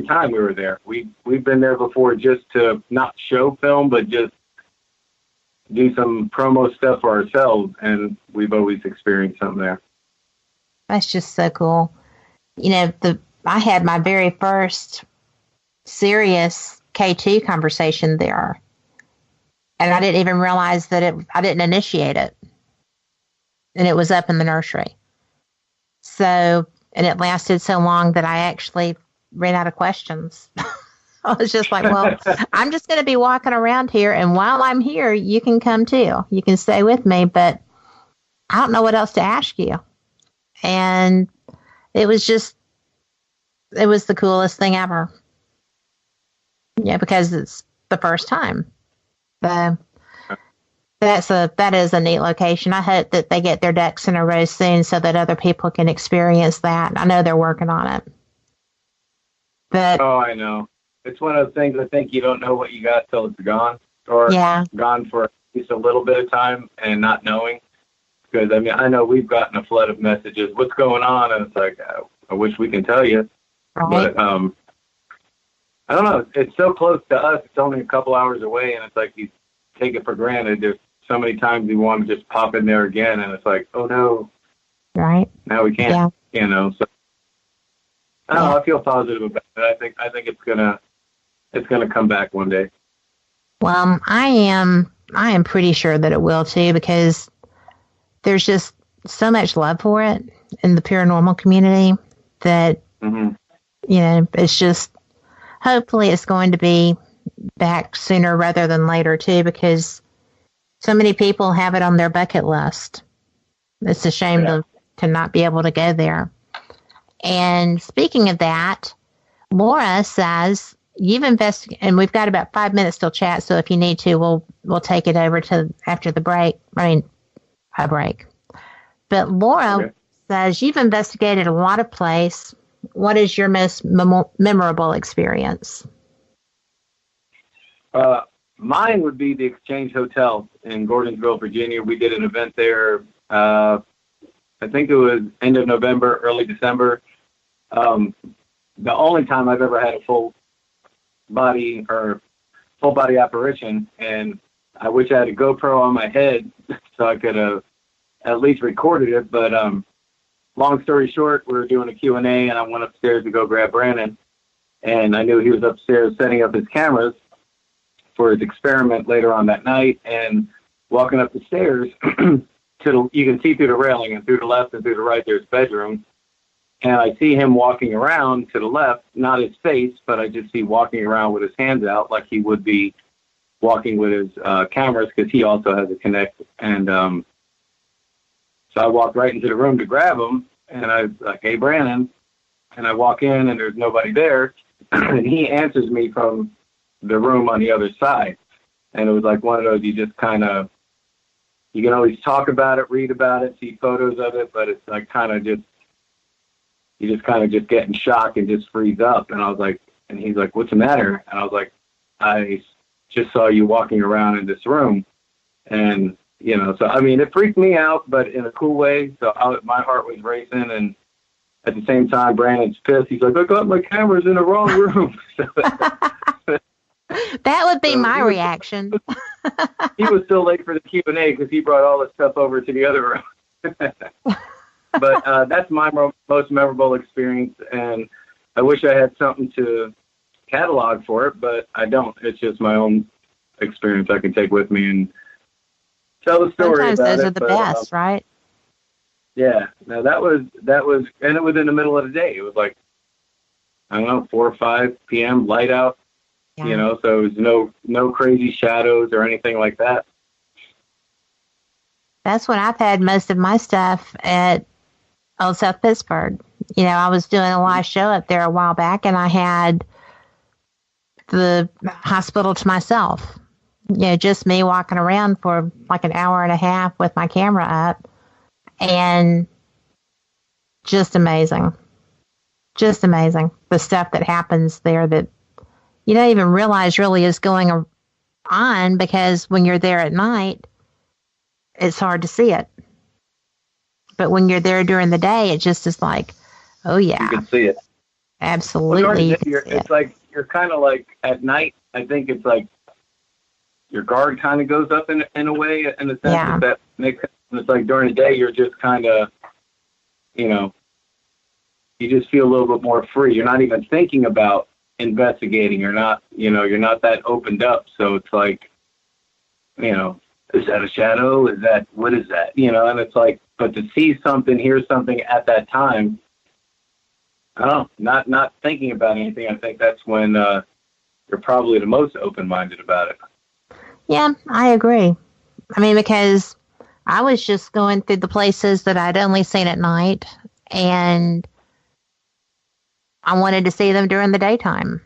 time we were there, we've been there before just to not show film, but just do some promo stuff for ourselves, and we've always experienced something there. That's just so cool. I had my very first serious K2 conversation there, and I didn't even realize that I didn't initiate it, and it was up in the nursery. So, and it lasted so long that I actually ran out of questions. I was just like, well, I'm just going to be walking around here, and while I'm here, you can come too. You can stay with me, but I don't know what else to ask you. And it was the coolest thing ever. Yeah, because it's the first time. That is a neat location. I hope that they get their ducks in a row soon so that other people can experience that. I know they're working on it. But I know. It's one of the things I think you don't know what you got till it's gone, or gone for at least a little bit of time and not knowing. Because, I know we've gotten a flood of messages. What's going on? And it's like, I wish we can tell you. Right. But I don't know. It's so close to us. It's only a couple hours away, and it's like you take it for granted. There's so many times you want to just pop in there again, and it's like, oh, no. Right. Now we can't, So I don't know. I feel positive about it. I think it's gonna come back one day. Well, I am pretty sure that it will too, because there's just so much love for it in the paranormal community that, it's just, hopefully it's going to be back sooner rather than later too, because so many people have it on their bucket list. It's a shame to not be able to go there. And speaking of that, Laura says you've investigated, and we've got about 5 minutes till chat. So if you need to, we'll take it over to after the break. A break. But Laura says you've investigated a lot of places. What is your most memorable experience? Mine would be the Exchange Hotel in Gordonsville, Virginia. We did an event there. I think it was end of November, early December. The only time I've ever had a full body apparition, and I wish I had a GoPro on my head so I could have at least recorded it. But long story short, we were doing a Q&A, and I went upstairs to go grab Brandon, and I knew he was upstairs setting up his cameras for his experiment later on that night. And walking up the stairs, you can see through the railing, and through the left and through the right there's bedroom. And I see him walking around to the left, not his face, but I just see walking around with his hands out like he would be walking with his cameras, because he also has a Kinect. And so I walked right into the room to grab him, and I was like, "Hey, Brandon." And I walk in, and there's nobody there. And he answers me from the room on the other side. And it was like one of those, you just kind of, you can always talk about it, read about it, see photos of it, but it's like kind of just, you just kind of just get in shock and just freeze up. And I was like, and he's like, "What's the matter?" And I was like, "I just saw you walking around in this room." And, you know, so, I mean, it freaked me out, but in a cool way. So my heart was racing. And at the same time, Brandon's pissed. He's like, "I got my cameras in the wrong room." That would be my reaction. He was still late for the Q&A because he brought all the stuff over to the other room. But that's my most memorable experience, and I wish I had something to catalog for it, but I don't. It's just my own experience I can take with me and tell the story. Sometimes about those it, are the best, right? Yeah. Now that was, and it was in the middle of the day. It was like, I don't know, 4 or 5 p.m., light out. Yeah. You know, so it was no crazy shadows or anything like that. That's when I've had most of my stuff at Old South Pittsburgh. You know, I was doing a live show up there a while back, and I had the hospital to myself. You know, just me walking around for like an hour and a half with my camera up, and just amazing. Just amazing. The stuff that happens there that you don't even realize really is going on, because when you're there at night, it's hard to see it. But when you're there during the day, it just is like, oh yeah. You can see it. Absolutely. Well, it's like, you're kind of like at night, I think it's like your guard kind of goes up in a way, in a sense, if that makes sense. And it's like during the day, you're just kind of, you know, you just feel a little bit more free. You're not even thinking about investigating. You're not, you know, you're not that opened up. So it's like, you know, is that a shadow? What is that? You know, and it's like, but to see something, hear something at that time, I don't know, not thinking about anything. I think that's when you're probably the most open-minded about it. Yeah, I agree. I mean, because I was just going through the places that I'd only seen at night, and I wanted to see them during the daytime.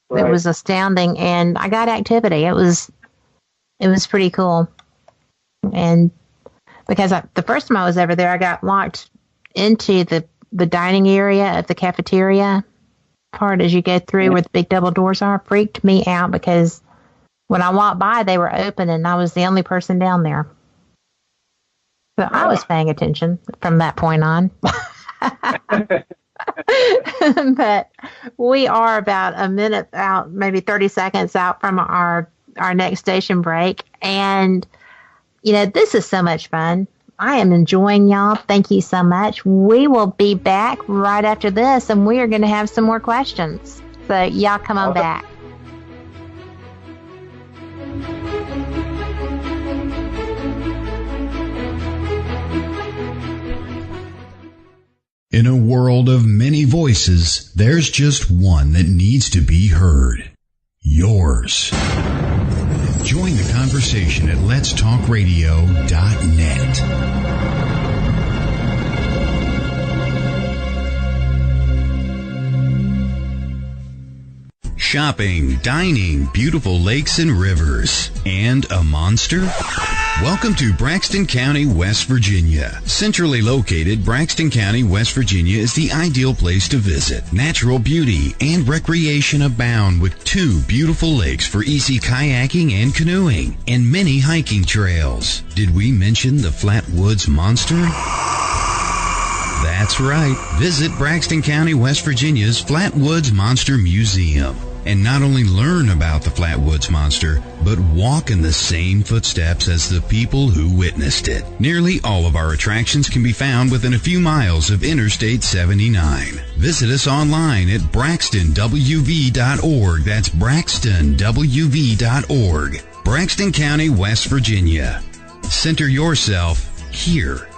Right. It was astounding, and I got activity. It was pretty cool. And because the first time I was over there, I got locked into the dining area of the cafeteria part as you go through where the big double doors are. Freaked me out because when I walked by, they were open, and I was the only person down there. So I was paying attention from that point on. But we are about a minute out, maybe 30 seconds out from our next station break. And, you know, this is so much fun. I am enjoying y'all. Thank you so much. We will be back right after this, and we are going to have some more questions. So y'all come on back. In a world of many voices, there's just one that needs to be heard. Yours. Join the conversation at letstalkradio.net. Shopping, dining, beautiful lakes and rivers, and a monster? Welcome to Braxton County, West Virginia. Centrally located, Braxton County, West Virginia is the ideal place to visit. Natural beauty and recreation abound with 2 beautiful lakes for easy kayaking and canoeing, and many hiking trails. Did we mention the Flatwoods Monster? That's right. Visit Braxton County, West Virginia's Flatwoods Monster Museum. And not only learn about the Flatwoods Monster, but walk in the same footsteps as the people who witnessed it. Nearly all of our attractions can be found within a few miles of Interstate 79. Visit us online at braxtonwv.org. That's braxtonwv.org. Braxton County, West Virginia. Center yourself here.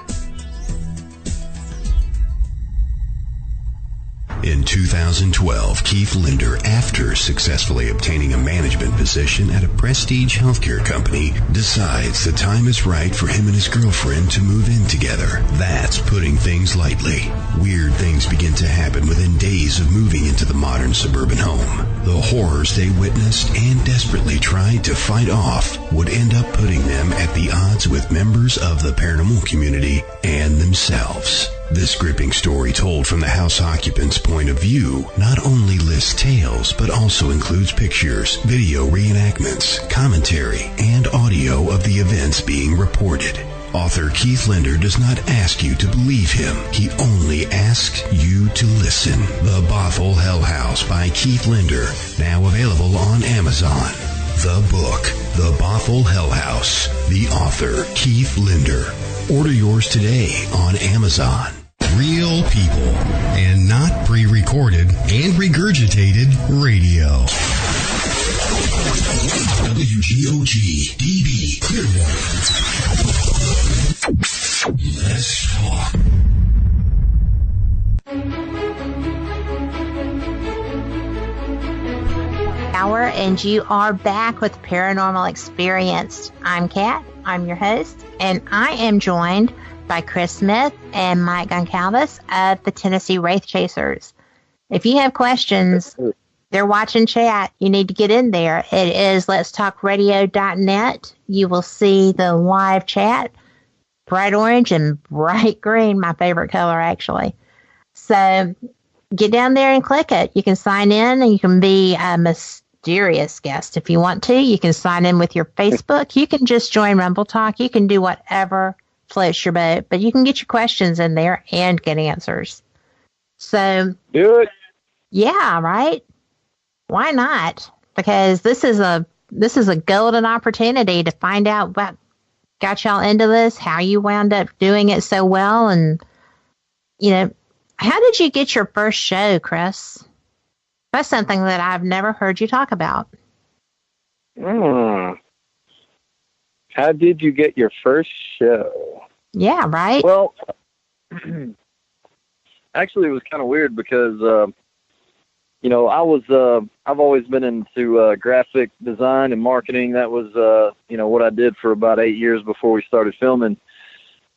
In 2012, Keith Linder, after successfully obtaining a management position at a prestige healthcare company, decides the time is right for him and his girlfriend to move in together. That's putting things lightly. Weird things begin to happen within days of moving into the modern suburban home. The horrors they witnessed and desperately tried to fight off would end up putting them at the odds with members of the paranormal community and themselves. This gripping story, told from the house occupant's point of view, not only lists tales, but also includes pictures, video reenactments, commentary, and audio of the events being reported. Author Keith Linder does not ask you to believe him. He only asks you to listen. The Bothell Hell House by Keith Linder, now available on Amazon. The book, The Bothell Hell House. The author, Keith Linder. Order yours today on Amazon. Real people and not pre-recorded and regurgitated radio. WGOG DB Clearwater. Let's talk. And you are back with Paranormal Experience. I'm Kat. I'm your host, and I am joined by Chris Smith and Mike Goncalves of the Tennessee Wraith Chasers. If you have questions, they're watching chat. You need to get in there. It is letstalkradio.net. You will see the live chat, bright orange and bright green, my favorite color, actually. So get down there and click it. You can sign in, and you can be a mysterious guest if you want to. You can sign in with your Facebook. You can just join Rumble Talk. You can do whatever floats your boat, but you can get your questions in there and get answers. So Do it. Yeah, right? Why not? Because this is a golden opportunity to find out what got y'all into this, how you wound up doing it so well, and how did you get your first show, Chris? That's something that I've never heard you talk about. How did you get your first show? Yeah, right? Well, actually, it was kind of weird because, I've always been into graphic design and marketing. That was, what I did for about 8 years before we started filming.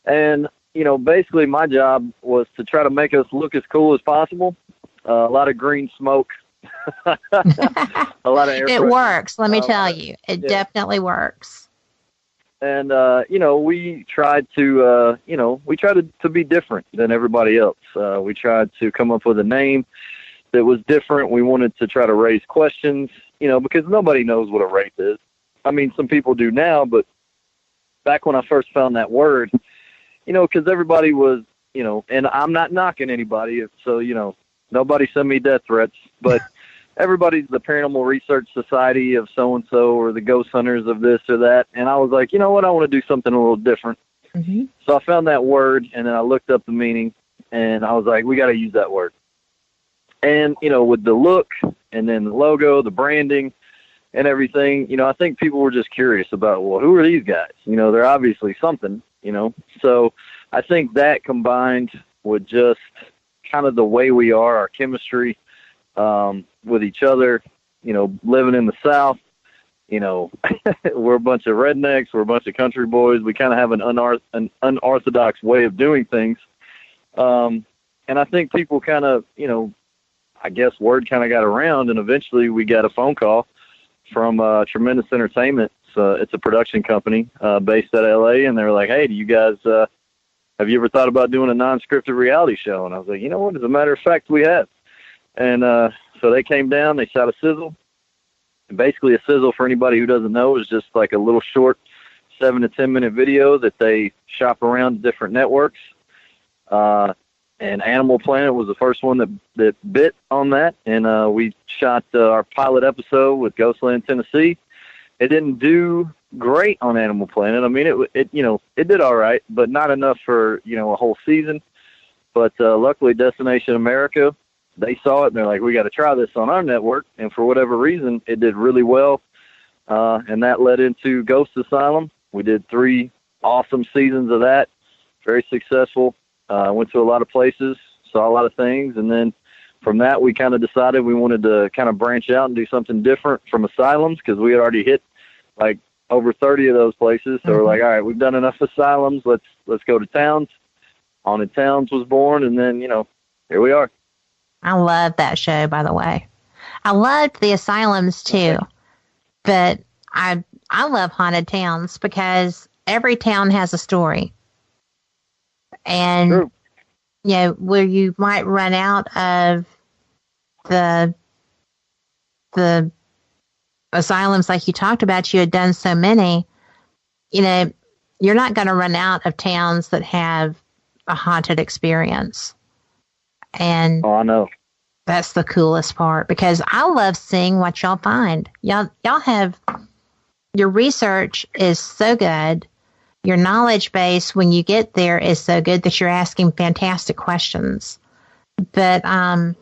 And, basically my job was to try to make us look as cool as possible. A lot of green smoke. A lot of air. It works, let me tell you. It definitely works. And, we tried to be different than everybody else. We tried to come up with a name that was different. We wanted to try to raise questions, because nobody knows what a wraith is. I mean, some people do now, but back when I first found that word, because everybody was, and I'm not knocking anybody. So, nobody send me death threats, but everybody's the Paranormal Research Society of so-and-so or the ghost hunters of this or that. And I was like, you know what? I want to do something a little different. Mm-hmm. So I found that word, and then I looked up the meaning, and I was like, we got to use that word. And, with the look and then the logo, the branding and everything, I think people were just curious about, well, who are these guys? They're obviously something, So I think that combined with just, kind of the way we are, our chemistry with each other, living in the South. We're a bunch of rednecks. We're a bunch of country boys. We kind of have an unorthodox way of doing things. And I think people kind of, I guess word kind of got around, and eventually we got a phone call from Tremendous Entertainment. It's a production company based out of LA, and they were like, "Hey, do you guys have you ever thought about doing a non-scripted reality show?" And I was like, "You know what? As a matter of fact, we have." And so they came down. They shot a sizzle. And basically, a sizzle, for anybody who doesn't know, is just like a little short 7 to 10 minute video that they shop around different networks. And Animal Planet was the first one that bit on that. And we shot our pilot episode with Gallatin, Tennessee. It didn't do great on Animal Planet. I mean, it did all right, but not enough for, a whole season. But luckily, Destination America, they saw it, and they're like, we got to try this on our network. And for whatever reason, it did really well. And that led into Ghost Asylum. We did 3 awesome seasons of that. Very successful. Went to a lot of places, saw a lot of things. And then from that, we kind of decided we wanted to kind of branch out and do something different from asylums, because we had already hit like over 30 of those places. So we're like, all right, we've done enough asylums. Let's go to towns. Haunted Towns was born. And then, here we are. I love that show, by the way. I loved the asylums too, but I love Haunted Towns because every town has a story. And, True. Where you might run out of the asylums like you talked about, you had done so many, you're not going to run out of towns that have a haunted experience. And I know. That's the coolest part, because I love seeing what y'all find. Y'all have, your research is so good. Your knowledge base when you get there is so good that you're asking fantastic questions. But I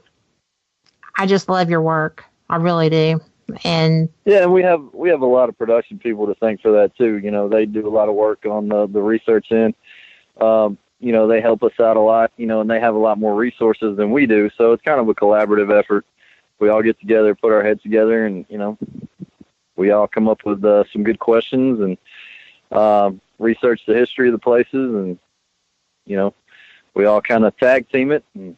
just love your work. I really do. And yeah, and we have a lot of production people to thank for that too. They do a lot of work on the research end. They help us out a lot, and they have a lot more resources than we do. So it's kind of a collaborative effort. We all get together, put our heads together, and, we all come up with some good questions and research the history of the places. And, we all kind of tag team it. And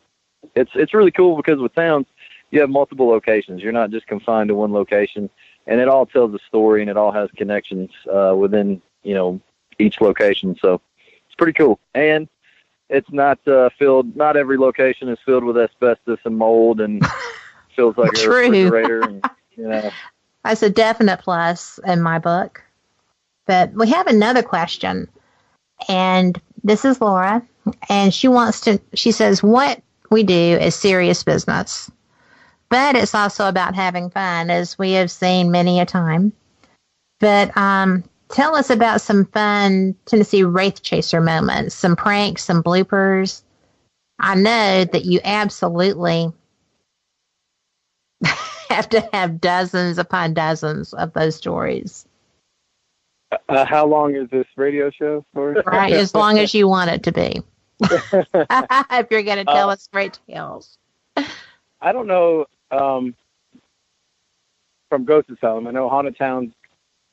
it's really cool because with towns, you have multiple locations. You're not just confined to one location, and it all tells a story, and it all has connections within, each location. So it's pretty cool. And it's not filled, not every location is filled with asbestos and mold and feels like a refrigerator. And, That's a definite plus in my book. But we have another question, and this is Laura, and she says, what we do is serious business, but it's also about having fun, as we have seen many a time. But tell us about some fun Tennessee Wraith Chaser moments, some pranks, some bloopers. I know that you absolutely have to have dozens upon dozens of those stories. How long is this radio show for? Right, as long as you want it to be. If you're going to tell us great tales. I don't know, from Ghost Asylum, I know Haunted Towns,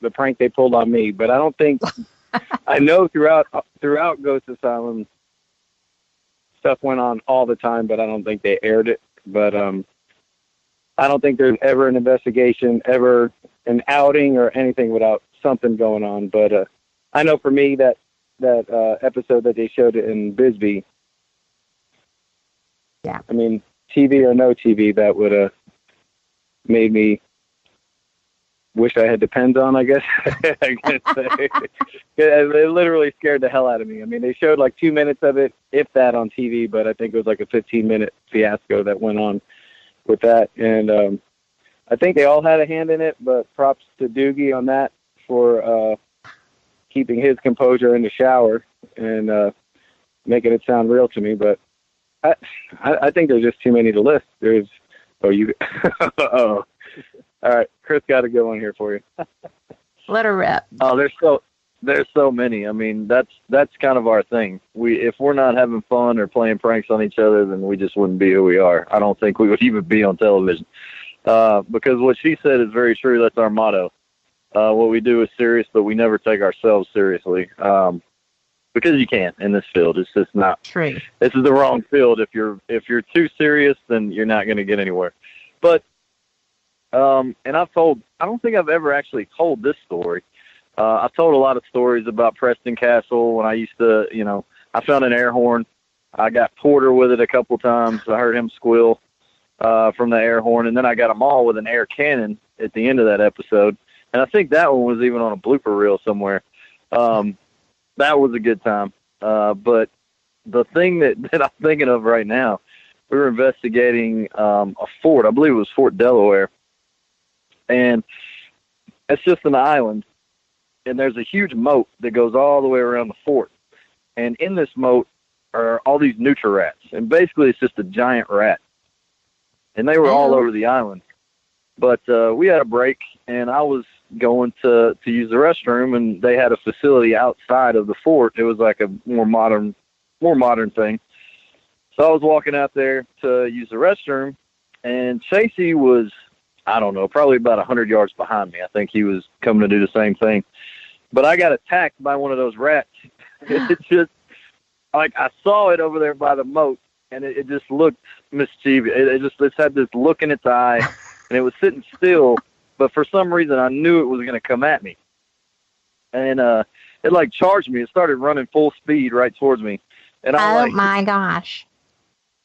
the prank they pulled on me, but I don't think, I know throughout Ghost Asylum, stuff went on all the time, but I don't think they aired it. But I don't think there's ever an investigation, ever an outing or anything without something going on. But I know for me that episode that they showed it in Bisbee, yeah, I mean, TV or no TV, that would have made me wish I had Depends on, I guess. I guess it literally scared the hell out of me. I mean, they showed like 2 minutes of it, if that, on TV, but I think it was like a 15-minute fiasco that went on with that. And I think they all had a hand in it, but props to Doogie on that for keeping his composure in the shower and making it sound real to me. But I think there's just too many to list. All right, Chris got a good one here for you. Let her rip. Oh, there's There's so many. I mean, that's kind of our thing. If we're not having fun or playing pranks on each other, then we just wouldn't be who we are. I don't think we would even be on television. Because what she said is very true. That's our motto. What we do is serious, but we never take ourselves seriously. Because you can't in this field. It's just not true. This is the wrong field. If you're too serious, then you're not going to get anywhere. But and I don't think I've ever actually told this story. I've told a lot of stories about Preston Castle when I used to, I found an air horn. I got Porter with it a couple times. I heard him squeal from the air horn, and then I got them all with an air cannon at the end of that episode. And I think that one was even on a blooper reel somewhere. That was a good time. But the thing that I'm thinking of right now, we were investigating a fort. I believe it was Fort Delaware. And it's just an island. And there's a huge moat that goes all the way around the fort. And in this moat are all these nutria-rats. And basically it's just a giant rat. And they were all over the island. But we had a break, and I was going to use the restroom, and they had a facility outside of the fort. It was like a more modern thing. So I was walking out there to use the restroom, and Chasey was, I don't know, probably about 100 yards behind me. I think he was coming to do the same thing. But I got attacked by one of those rats. It just, like, I saw it over there by the moat, and it just looked mischievous. It had this look in its eye, and it was sitting still. But for some reason, I knew it was going to come at me. And it, like, charged me. It started running full speed right towards me. And my gosh.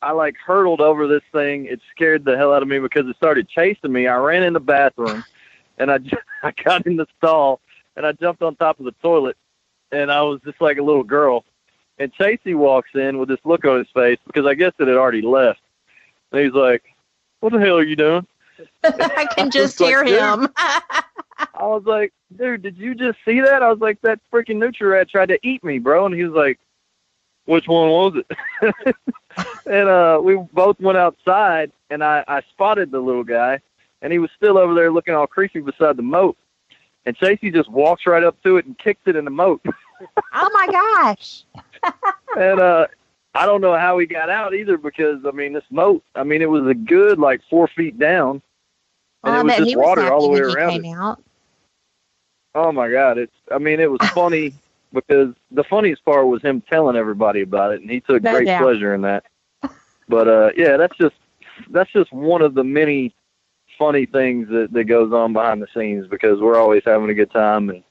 I, like, hurtled over this thing. It scared the hell out of me because it started chasing me. I ran in the bathroom, and I got in the stall, and I jumped on top of the toilet, and I was just like a little girl. And Chasey walks in with this look on his face because I guess it had already left. And he's like, "What the hell are you doing?" I can just hear him. I was like, "Dude, did you just see that?" I was like, "That freaking nutria-rat tried to eat me, bro." And he was like, "Which one was it?" And we both went outside, and I spotted the little guy, and he was still over there looking all creepy beside the moat. And Chasey just walks right up to it and kicks it in the moat. Oh, my gosh. And I don't know how he got out either because, I mean, this moat, I mean, it was a good, like, 4 feet down. And it was just water all the way around it. Out. Oh, my God. It was funny because the funniest part was him telling everybody about it, and he took great pleasure in that. But, yeah, that's just one of the many funny things that goes on behind the scenes because we're always having a good time, and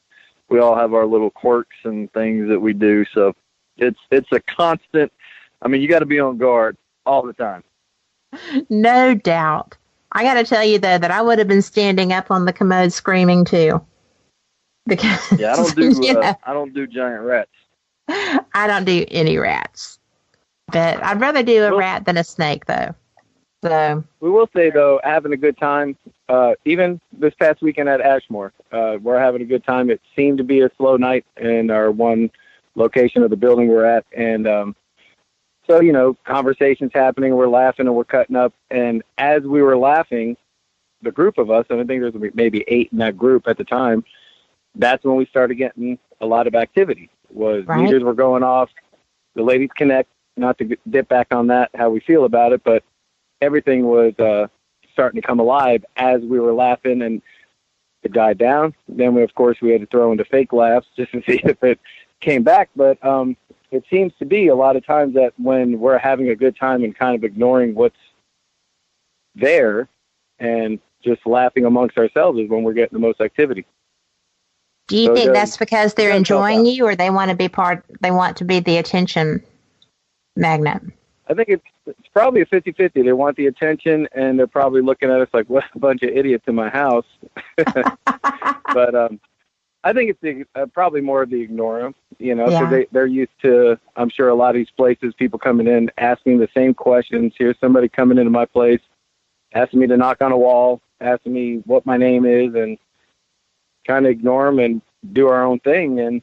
we all have our little quirks and things that we do. So it's a constant. I mean, you got to be on guard all the time. No doubt. I got to tell you though that I would have been standing up on the commode screaming too. Because yeah, I don't do giant rats. I don't do any rats, but I'd rather do a rat than a snake though. So we will say though, having a good time. Even this past weekend at Ashmore, we're having a good time. It seemed to be a slow night in our one location of the building we're at. And so, conversations happening, we're laughing and we're cutting up. And as we were laughing, the group of us, and I think there's maybe 8 in that group at the time, that's when we started getting a lot of activity. Meters were going off, the ladies connect, not to dip back on that, how we feel about it, but everything was starting to come alive as we were laughing, and it died down. Then we had to throw into fake laughs just to see if it came back. But it seems to be a lot of times that when we're having a good time and kind of ignoring what's there and just laughing amongst ourselves is when we're getting the most activity. Do you think that's because they're enjoying you, or they want to be the attention magnet? I think it's probably a 50-50. They want the attention, and they're probably looking at us like, what a bunch of idiots in my house. But I think it's probably more of the ignore them, because they're used to, I'm sure, a lot of these places, people coming in, asking the same questions. Here's somebody coming into my place, asking me to knock on a wall, asking me what my name is, and kind of ignore them and do our own thing. And,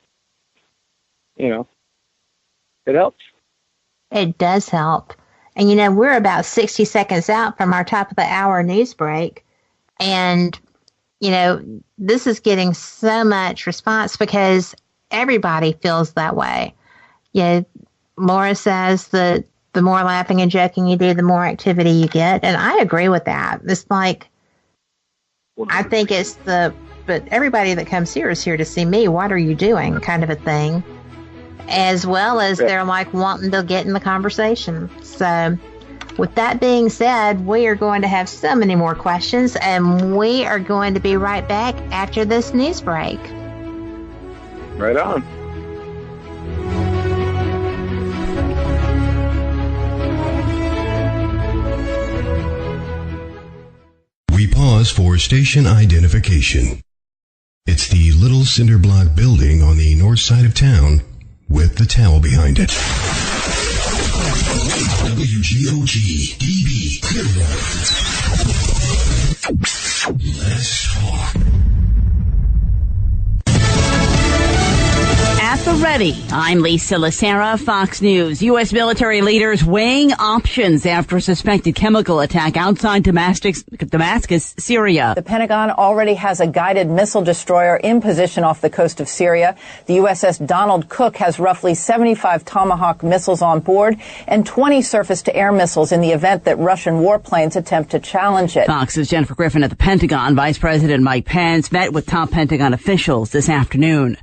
it helps. It does help. And, we're about 60 seconds out from our top of the hour news break. And, this is getting so much response because everybody feels that way. Yeah, Laura says that the more laughing and joking you do, the more activity you get. And I agree with that. It's like, I think it's but everybody that comes here is here to see me. What are you doing? Kind of a thing. As well as they're like wanting to get in the conversation. So with that being said, we are going to have so many more questions, and we are going to be right back after this news break. Right on. We pause for station identification. It's the little cinder block building on the north side of town with the towel behind it. WGOG DB Clearwater. Let's talk. At the ready, I'm Lisa Lacera, Fox News. U.S. military leaders weighing options after a suspected chemical attack outside Damascus, Syria. The Pentagon already has a guided missile destroyer in position off the coast of Syria. The USS Donald Cook has roughly 75 Tomahawk missiles on board and 20 surface-to-air missiles in the event that Russian warplanes attempt to challenge it. Fox's Jennifer Griffin at the Pentagon. Vice President Mike Pence met with top Pentagon officials this afternoon.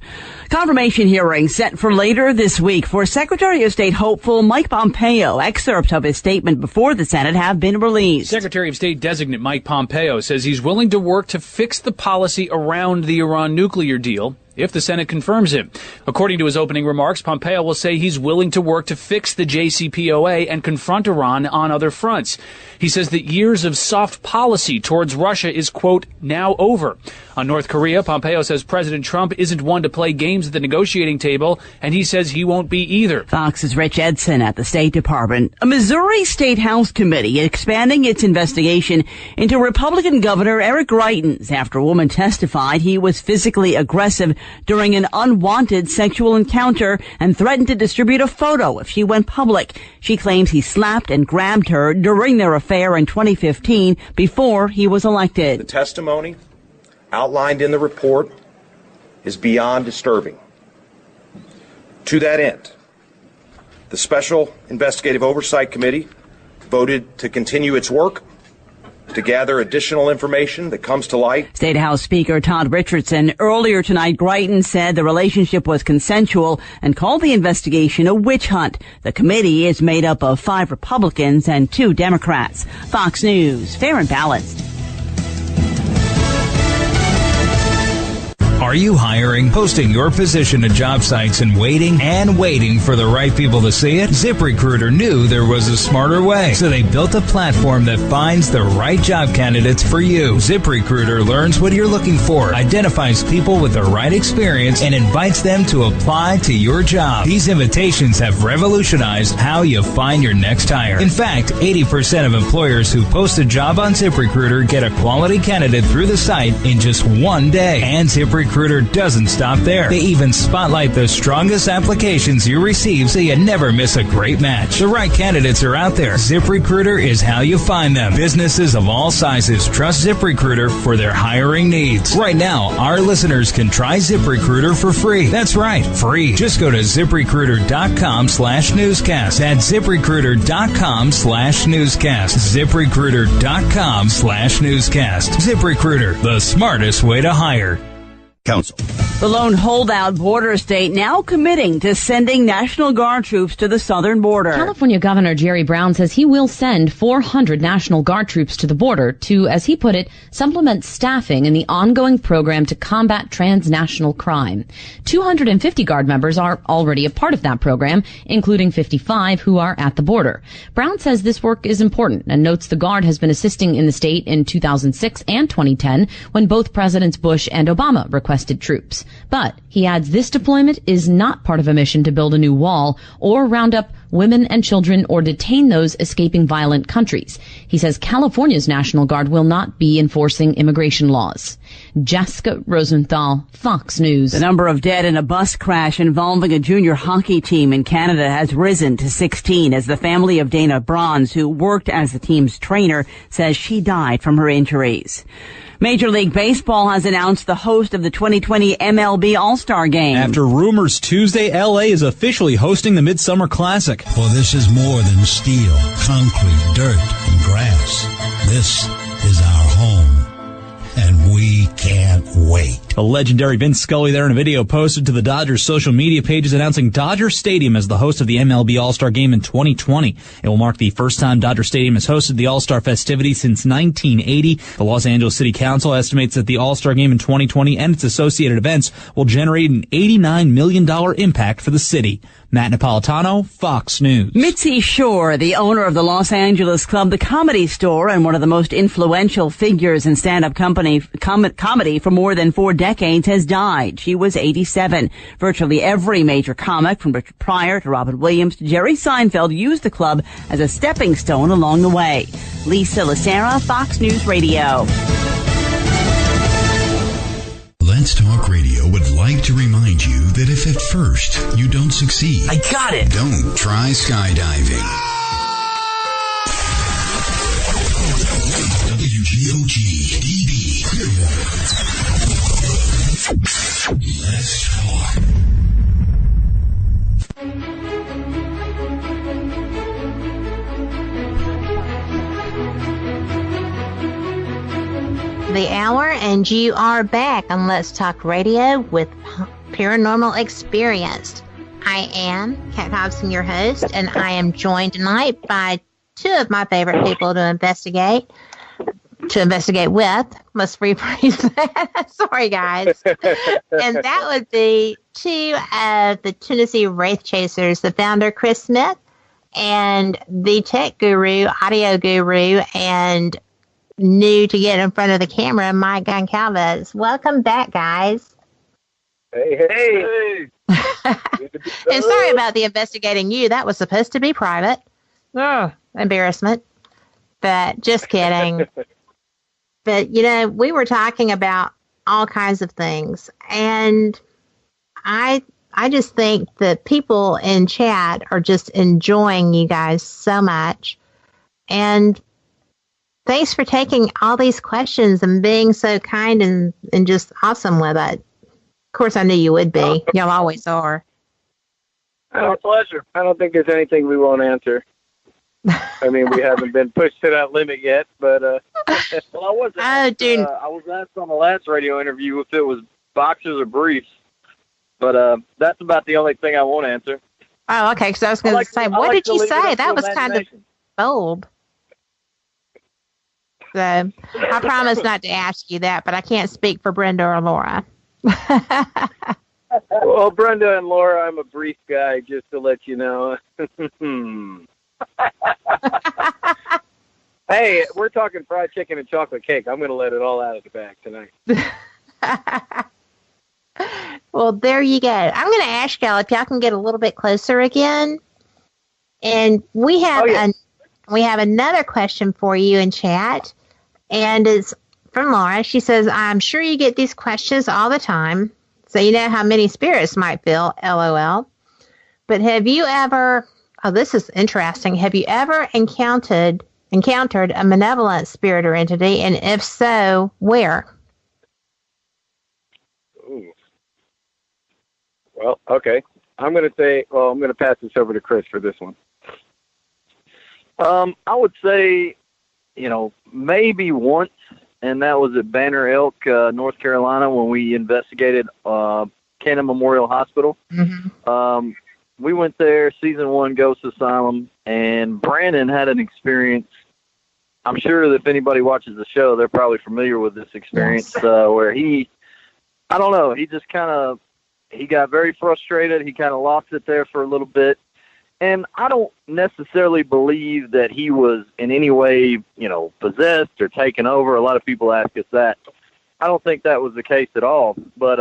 Confirmation hearing set for later this week for Secretary of State hopeful Mike Pompeo. Excerpts of his statement before the Senate have been released. Secretary of State designate Mike Pompeo says he's willing to work to fix the policy around the Iran nuclear deal if the Senate confirms him. According to his opening remarks, Pompeo will say he's willing to work to fix the JCPOA and confront Iran on other fronts. He says that years of soft policy towards Russia is, quote, now over. On North Korea, Pompeo says President Trump isn't one to play games at the negotiating table, and he says he won't be either. Fox's Rich Edson at the State Department. A Missouri State House committee expanding its investigation into Republican Governor Eric Greitens after a woman testified he was physically aggressive during an unwanted sexual encounter and threatened to distribute a photo if she went public. She claims he slapped and grabbed her during their affair in 2015 before he was elected. The testimony outlined in the report is beyond disturbing. To that end, the Special Investigative Oversight Committee voted to continue its work to gather additional information that comes to light. State House Speaker Todd Richardson earlier tonight, Greitens said the relationship was consensual and called the investigation a witch hunt. The committee is made up of 5 Republicans and 2 Democrats. Fox News, fair and balanced. Are you hiring, posting your position to job sites and waiting for the right people to see it? ZipRecruiter knew there was a smarter way, so they built a platform that finds the right job candidates for you. ZipRecruiter learns what you're looking for, identifies people with the right experience, and invites them to apply to your job. These invitations have revolutionized how you find your next hire. In fact, 80% of employers who post a job on ZipRecruiter get a quality candidate through the site in just one day. And ZipRecruiter doesn't stop there. They even spotlight the strongest applications you receive so you never miss a great match. The right candidates are out there. ZipRecruiter is how you find them. Businesses of all sizes trust ZipRecruiter for their hiring needs. Right now, our listeners can try ZipRecruiter for free. That's right, free. Just go to ZipRecruiter.com/newscast. That's ZipRecruiter.com/newscast. ZipRecruiter.com/newscast. ZipRecruiter, the smartest way to hire. Council. The lone holdout border state now committing to sending National Guard troops to the southern border. California Governor Jerry Brown says he will send 400 National Guard troops to the border to, as he put it, supplement staffing in the ongoing program to combat transnational crime. 250 Guard members are already a part of that program, including 55 who are at the border. Brown says this work is important and notes the Guard has been assisting in the state in 2006 and 2010 when both Presidents Bush and Obama requested troops. But he adds this deployment is not part of a mission to build a new wall or round up women and children or detain those escaping violent countries. He says California's National Guard will not be enforcing immigration laws. Jessica Rosenthal, Fox News. The number of dead in a bus crash involving a junior hockey team in Canada has risen to 16 as the family of Dana Bronze, who worked as the team's trainer, says she died from her injuries. Major League Baseball has announced the host of the 2020 MLB All-Star Game. After rumors Tuesday, LA is officially hosting the Midsummer Classic. For this is more than steel, concrete, dirt, and grass. This is our home, and we can't wait. The legendary Vince Scully there in a video posted to the Dodgers social media pages announcing Dodger Stadium as the host of the MLB All-Star Game in 2020. It will mark the first time Dodger Stadium has hosted the All-Star festivities since 1980. The Los Angeles City Council estimates that the All-Star Game in 2020 and its associated events will generate an $89 million impact for the city. Matt Napolitano, Fox News. Mitzi Shore, the owner of the Los Angeles club The Comedy Store and one of the most influential figures in stand-up comedy for more than 4 decades, has died. She was 87. Virtually every major comic, from Richard Pryor to Robin Williams to Jerry Seinfeld, used the club as a stepping stone along the way. Lisa Lacera, Fox News Radio. Let's Talk Radio would like to remind you that if at first you don't succeed, I got it. Don't try skydiving. WGOG-DB Clearwater. Let's talk. The hour, and you are back on Let's Talk Radio with Paranormal Experience. I am Kat Hobson, your host, and I am joined tonight by two of my favorite people to investigate with. Let's rephrase that. Sorry, guys. And that would be two of the Tennessee Wraith Chasers, the founder, Chris Smith, and the tech guru, audio guru, and new to get in front of the camera, Mike Goncalves. Welcome back, guys. Hey. And sorry about the investigating you. That was supposed to be private. Oh, embarrassment. But just kidding. But, we were talking about all kinds of things. And I just think that people in chat are just enjoying you guys so much. And thanks for taking all these questions and being so kind and just awesome with it. Of course, I knew you would be. Y'all always are. Our pleasure. I don't think there's anything we won't answer. I mean, we haven't been pushed to that limit yet, but well, I wasn't. I was asked on the last radio interview if it was boxers or briefs, but that's about the only thing I won't answer. Oh, okay. Because I was going to say, what did you say? That was kind of bold. So I promise not to ask you that, but I can't speak for Brenda or Laura. Well, Brenda and Laura, I'm a brief guy, just to let you know. Hey, we're talking fried chicken and chocolate cake. I'm going to let it all out of the bag tonight. Well, there you go. I'm going to ask y'all if y'all can get a little bit closer again. And we have we have another question for you in chat. And it's from Laura. She says, I'm sure you get these questions all the time, so you know how many spirits might feel, LOL. But have you ever, this is interesting, have you ever encountered a malevolent spirit or entity, and if so, where? Ooh. Well, okay. I'm going to pass this over to Chris for this one. I would say, maybe once, and that was at Banner Elk, North Carolina, when we investigated Cannon Memorial Hospital. Mm-hmm. We went there, season 1 Ghost Asylum, and Brandon had an experience. I'm sure that if anybody watches the show, they're probably familiar with this experience, where he just he got very frustrated. He kind of lost it there for a little bit. And I don't necessarily believe that he was in any way, possessed or taken over. A lot of people ask us that. I don't think that was the case at all. But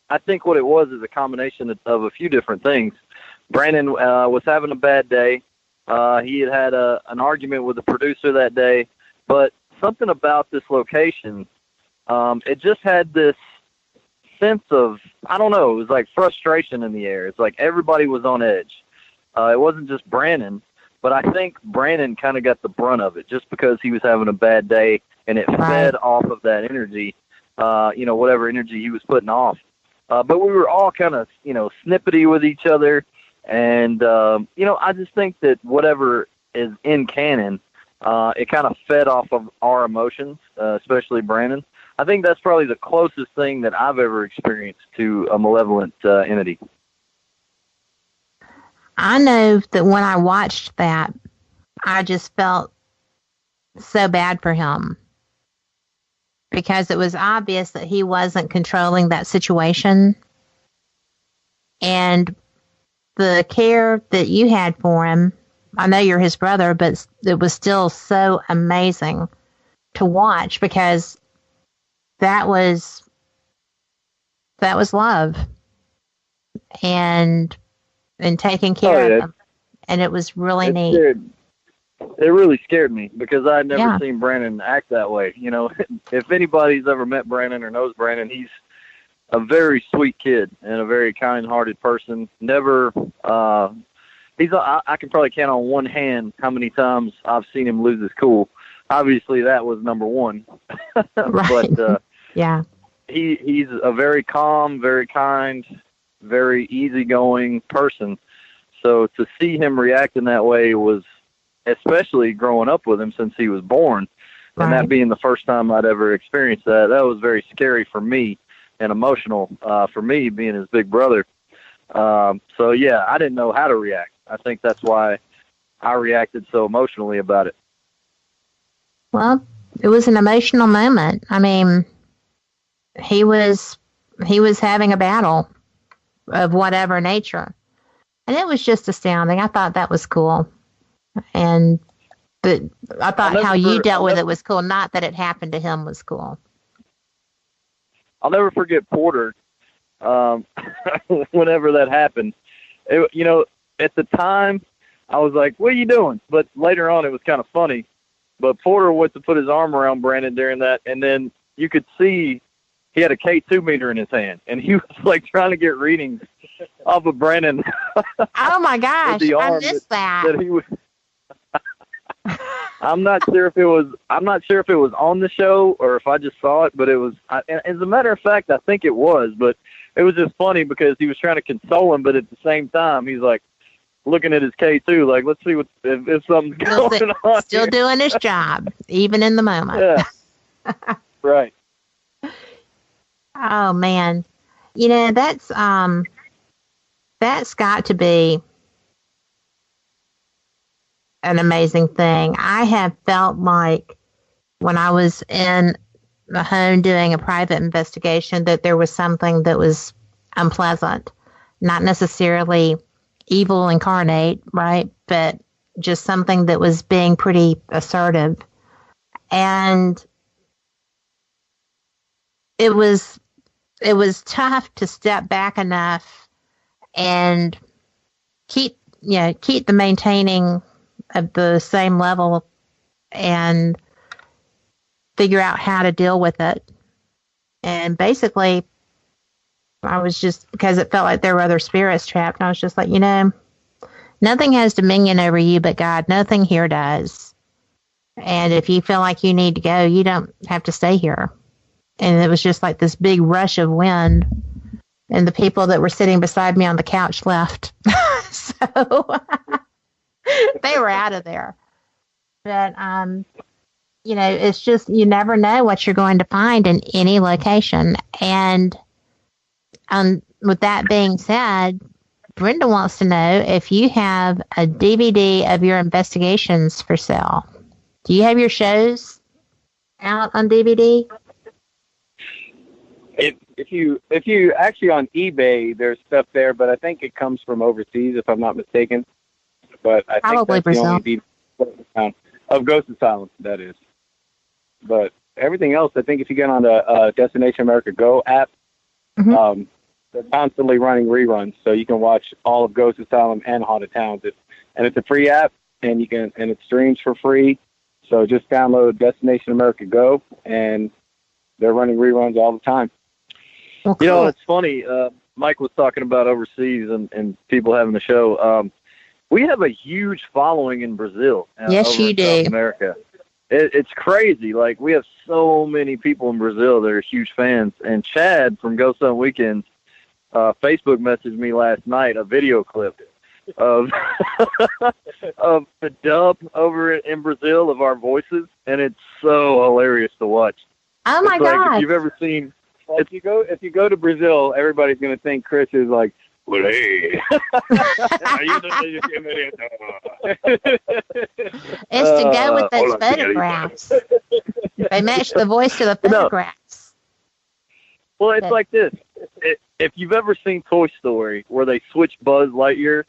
I think what it was is a combination of a few different things. Brandon was having a bad day. He had an argument with the producer that day. But something about this location, it just had this sense of, I don't know, it was like frustration in the air. It's like everybody was on edge. It wasn't just Brandon, but I think Brandon kind of got the brunt of it just because he was having a bad day, and it fed off of that energy. whatever energy he was putting off. But we were all kind of, snippety with each other. And, I just think that whatever is in canon, it kind of fed off of our emotions, especially Brandon. I think that's probably the closest thing that I've ever experienced to a malevolent entity. I know that when I watched that, I just felt so bad for him because it was obvious that he wasn't controlling that situation. And the care that you had for him, I know you're his brother, but it was still so amazing to watch because that was love and taking care of him. And it was really neat. It really scared me because I had never seen Brandon act that way. If anybody's ever met Brandon or knows Brandon, he's a very sweet kid and a very kind-hearted person. Never, I can probably count on one hand how many times I've seen him lose his cool. Obviously, that was number one. Right. But yeah, he's a very calm, very kind, very easygoing person. So to see him react in that way was, especially growing up with him since he was born, and that being the first time I'd ever experienced that was very scary for me and emotional for me being his big brother. So yeah, I didn't know how to react. I think that's why I reacted so emotionally about it. Well, it was an emotional moment. I mean, he was having a battle of whatever nature, and it was just astounding. I thought that was cool. And I thought how you dealt with it was cool. Not that it happened to him was cool. I'll never forget Porter. Whenever that happened, at the time I was like, "What are you doing?" But later on, it was kind of funny. But Porter went to put his arm around Brandon during that, and then you could see he had a K2 meter in his hand, and he was like trying to get readings off of Brandon. Oh my gosh, I missed that. That he was. I'm not sure if it was on the show or if I just saw it, but it was. As a matter of fact, I think it was. But it was just funny because he was trying to console him, but at the same time, he's like looking at his K2, like, let's see if something's going on. Still here. Doing his job, even in the moment. Yeah. Right. Oh man, that's got to be an amazing thing. I have felt like when I was in the home doing a private investigation that there was something that was unpleasant, not necessarily evil incarnate, right? But just something that was being pretty assertive. And it was tough to step back enough and keep the maintaining of the same level and figure out how to deal with it. And basically, I was just, because it felt like there were other spirits trapped, and I was just like, nothing has dominion over you but God. Nothing here does. And if you feel like you need to go, you don't have to stay here. And it was just like this big rush of wind, and the people that were sitting beside me on the couch left. So they were out of there. But, it's just, you never know what you're going to find in any location. And with that being said, Brenda wants to know if you have a DVD of your investigations for sale. Do you have your shows out on DVD? If you actually on eBay, there's stuff there, but I think it comes from overseas, if I'm not mistaken. But I Probably think that's Brazil. the only DVD of Ghost Asylum, that is. But everything else, I think if you get on the Destination America Go app, Mm-hmm. They're constantly running reruns, so you can watch all of Ghost Asylum and Haunted Towns. And it's a free app, and it streams for free. So just download Destination America Go, and they're running reruns all the time. Well, cool. It's funny. Mike was talking about overseas and people having the show. We have a huge following in Brazil. Yes, over you in do. South America. it's crazy. Like, we have so many people in Brazil that are huge fans. And Chad from Ghost Hunt Weekends Facebook messaged me last night a video clip of of the dub over in Brazil of our voices, and it's so hilarious to watch. Oh my God! If you've ever seen, if you go to Brazil, everybody's going to think Chris is like, well, hey. It's to go with those photographs. They match the voice to the photographs. Well, it's like this. If you've ever seen Toy Story, where they switch Buzz Lightyear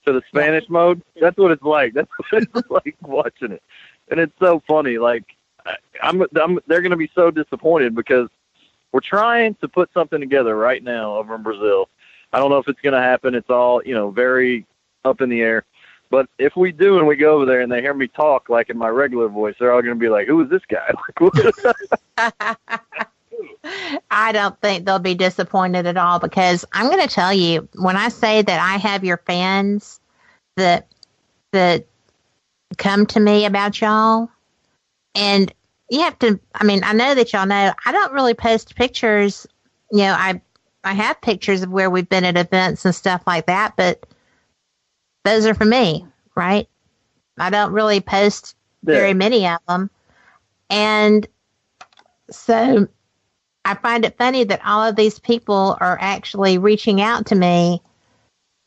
to the Spanish mode, that's what it's like. That's what it's like watching it. And it's so funny. Like, they're going to be so disappointed because we're trying to put something together right now over in Brazil. I don't know if it's going to happen. It's all, very up in the air. But if we do and we go over there and they hear me talk like in my regular voice, they're all going to be like, who is this guy? I don't think they'll be disappointed at all, because I'm going to tell you, when I say that I have your fans that come to me about y'all, and you have to, I know that y'all know, I don't really post pictures. I have pictures of where we've been at events and stuff like that, but those are for me, right? I don't really post very many of them. And so I find it funny that all of these people are actually reaching out to me,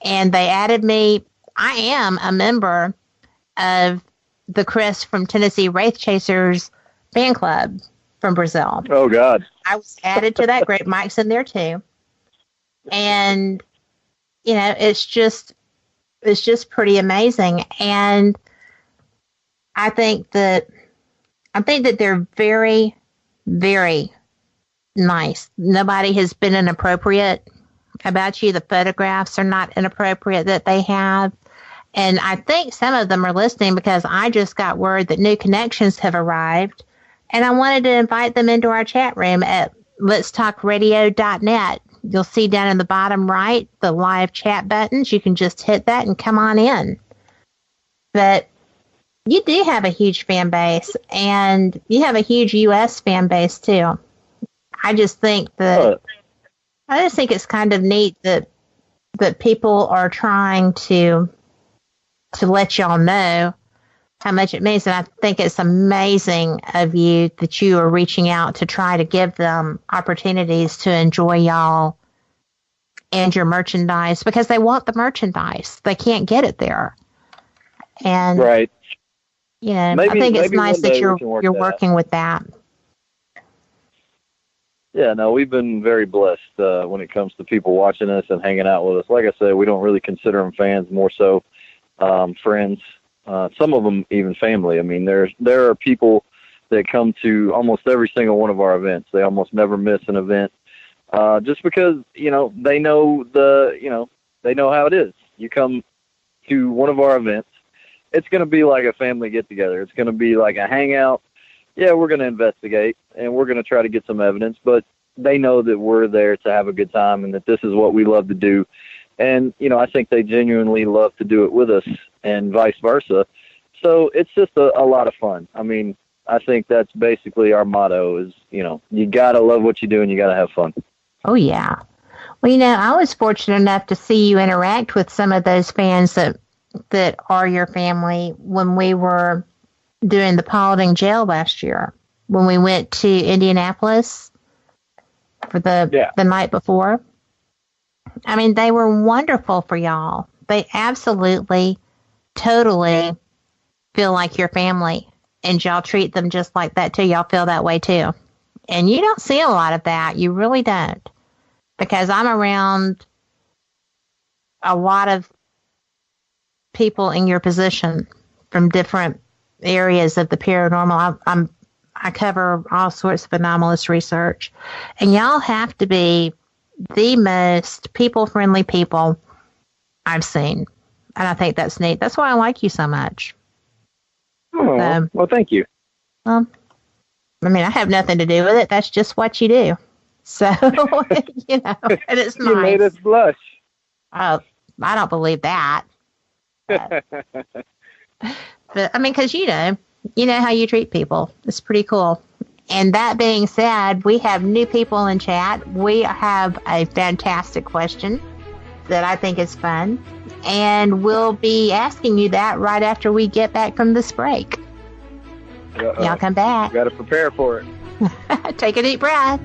and they added me. I am a member of the Chris from Tennessee Wraith Chasers fan club from Brazil. Oh, God. I was added to that group. Mike's in there, too. And, it's just pretty amazing. And I think that they're very, very nice. Nobody has been inappropriate about you. The photographs are not inappropriate that they have. And I think some of them are listening because I just got word that new connections have arrived. And I wanted to invite them into our chat room at letstalkradio.net. You'll see down in the bottom right the live chat buttons. You can just hit that and come on in. But you do have a huge fan base, and you have a huge U.S. fan base too. I just think it's kind of neat that people are trying to let y'all know how much it means. And I think it's amazing of you that you are reaching out to try to give them opportunities to enjoy y'all and your merchandise, because they want the merchandise. They can't get it there. And right. I think it's nice that you're working with that. Yeah, no, we've been very blessed when it comes to people watching us and hanging out with us. Like I said, we don't really consider them fans, more so friends. Some of them even family. There are people that come to almost every single one of our events. They almost never miss an event, just because they know they know how it is. You come to one of our events, it's going to be like a family get together. It's going to be like a hangout. Yeah, we're going to investigate and we're going to try to get some evidence, but they know that we're there to have a good time and that this is what we love to do. And, I think they genuinely love to do it with us and vice versa. So it's just a lot of fun. I think that's basically our motto is, you got to love what you do and you got to have fun. Oh, yeah. Well, I was fortunate enough to see you interact with some of those fans that are your family when we were doing the Paulding jail last year, when we went to Indianapolis for the night before. They were wonderful for y'all. They absolutely, totally feel like your family, and y'all treat them just like that too. Y'all feel that way too. And you don't see a lot of that. You really don't. Because I'm around a lot of people in your position from different areas of the paranormal. I cover all sorts of anomalous research, and y'all have to be the most people-friendly people I've seen, and I think that's neat. That's why I like you so much. Oh, well, thank you. I have nothing to do with it. That's just what you do. So, and it's nice. You made us blush. Oh, I don't believe that. But because you know how you treat people. It's pretty cool. And that being said, we have new people in chat. We have a fantastic question that I think is fun. And we'll be asking you that right after we get back from this break. Y'all come back. Got to prepare for it. Take a deep breath.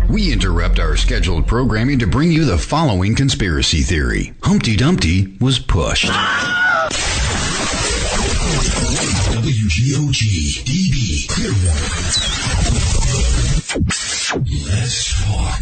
We interrupt our scheduled programming to bring you the following conspiracy theory. Humpty Dumpty was pushed. WGOG DB Clearwater. Let's talk.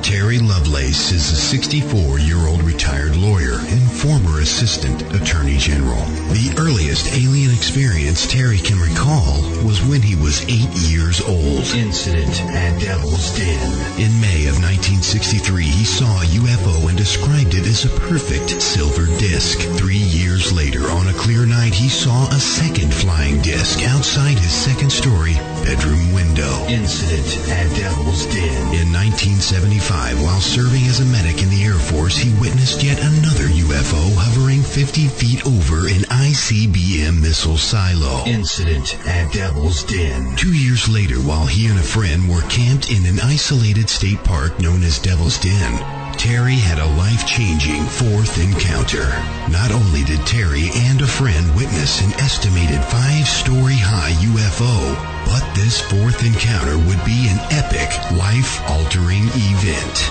Terry Lovelace is a 64-year-old retired lawyer and former assistant attorney general. The earliest alien experience Terry can recall was when he was 8 years old. Incident at Devil's Den. In May of 1963, he saw a UFO and described it as a perfect silver disc. 3 years later, on a clear night, he saw a second flying disc outside his second-story bedroom window. Incident at Devil's Den. In 1975, while serving as a medic in the Air Force, he witnessed yet another UFO hovering 50 feet over an ICBM missile silo. Incident at Devil's Den. 2 years later, while he and a friend were camped in an isolated state park known as Devil's Den, Terry had a life-changing fourth encounter. Not only did Terry and a friend witness an estimated 5-story high UFO, but this fourth encounter would be an epic, life-altering event.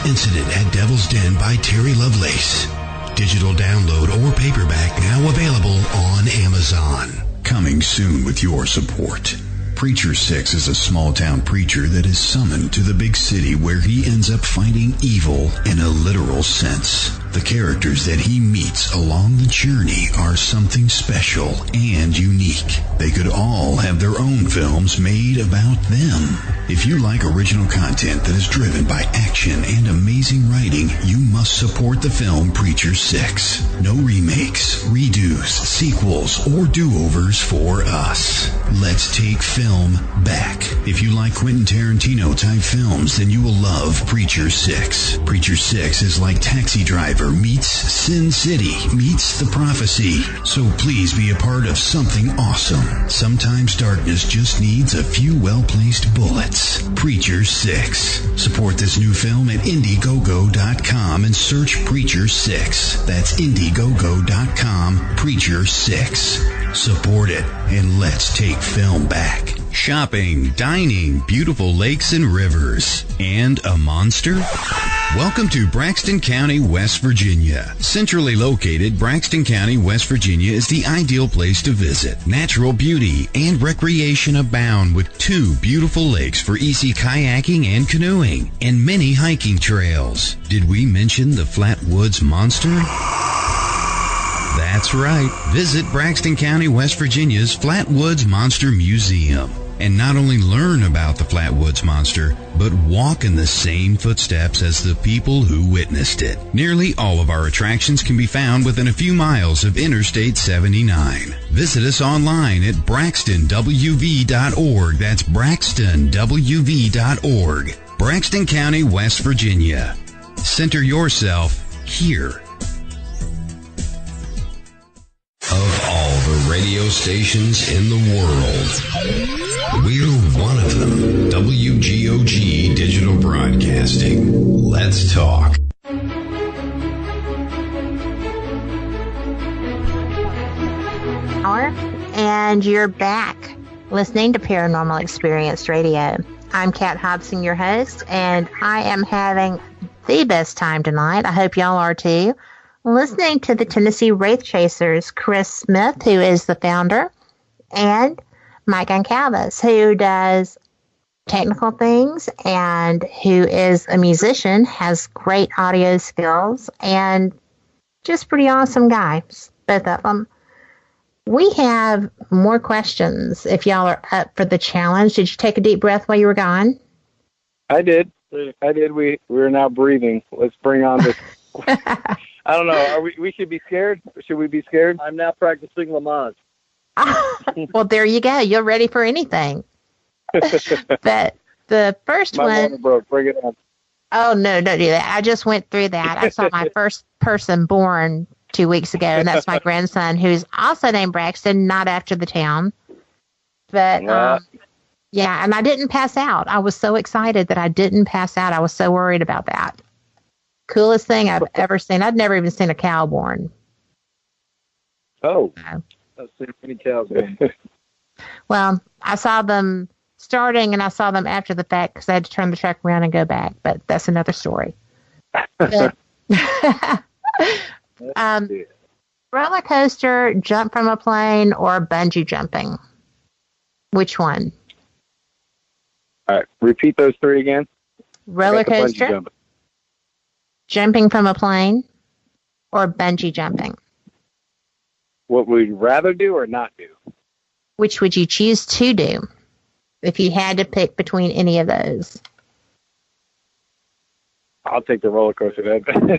Incident at Devil's Den by Terry Lovelace. Digital download or paperback now available on Amazon. Coming soon with your support. Preacher 6 is a small-town preacher that is summoned to the big city where he ends up fighting evil in a literal sense. The characters that he meets along the journey are something special and unique. They could all have their own films made about them. If you like original content that is driven by action and amazing writing, you must support the film Preacher 6. No remakes, redos, sequels, or do-overs for us. Let's take film back. If you like Quentin Tarantino-type films, then you will love Preacher 6. Preacher 6 is like Taxi Driver meets Sin City meets The Prophecy. So please be a part of something awesome. Sometimes darkness just needs a few well-placed bullets. Preacher 6. Support this new film at Indiegogo.com and search Preacher 6. That's Indiegogo.com, Preacher 6. Support it, and let's take film back. Shopping, dining, beautiful lakes and rivers, and a monster? Welcome to Braxton County, West Virginia. Centrally located, Braxton County, West Virginia is the ideal place to visit. Natural beauty and recreation abound with 2 beautiful lakes for easy kayaking and canoeing, and many hiking trails. Did we mention the Flatwoods Monster? That's right. Visit Braxton County, West Virginia's Flatwoods Monster Museum. And not only learn about the Flatwoods Monster, but walk in the same footsteps as the people who witnessed it. Nearly all of our attractions can be found within a few miles of Interstate 79. Visit us online at braxtonwv.org. That's braxtonwv.org. Braxton County, West Virginia. Center yourself here. Of all the radio stations in the world, we're one of them. WGOG Digital Broadcasting. Let's talk. And you're back listening to Paranormal Experience Radio. I'm Kat Hobson, your host, and I am having the best time tonight. I hope y'all are too. Listening to the Tennessee Wraith Chasers, Chris Smith, who is the founder, and Mike Goncalves, who does technical things and who is a musician, has great audio skills, and just pretty awesome guys, both of them. We have more questions if y'all are up for the challenge. Did you take a deep breath while you were gone? I did. We're now breathing. Let's bring on this. I don't know. We should be scared? Should we be scared? I'm now practicing Lamaze. Well, there you go. You're ready for anything. But the first My one. water broke. Bring it on. Oh, no, don't do that. I just went through that. I saw my first person born 2 weeks ago, and that's my grandson, who's also named Braxton, not after the town. But, yeah, and I didn't pass out. I was so excited that I didn't pass out. I was so worried about that. Coolest thing I've ever seen. I'd never even seen a cow born. Oh. So. I've seen many cows. Well, I saw them starting, and I saw them after the fact because I had to turn the truck around and go back. But that's another story. But, roller coaster, jump from a plane, or bungee jumping? Which one? All right. Repeat those three again. Roller coaster, jumping from a plane, or bungee jumping? What would you rather do or not do? Which would you choose to do if you had to pick between any of those? I'll take the roller coaster.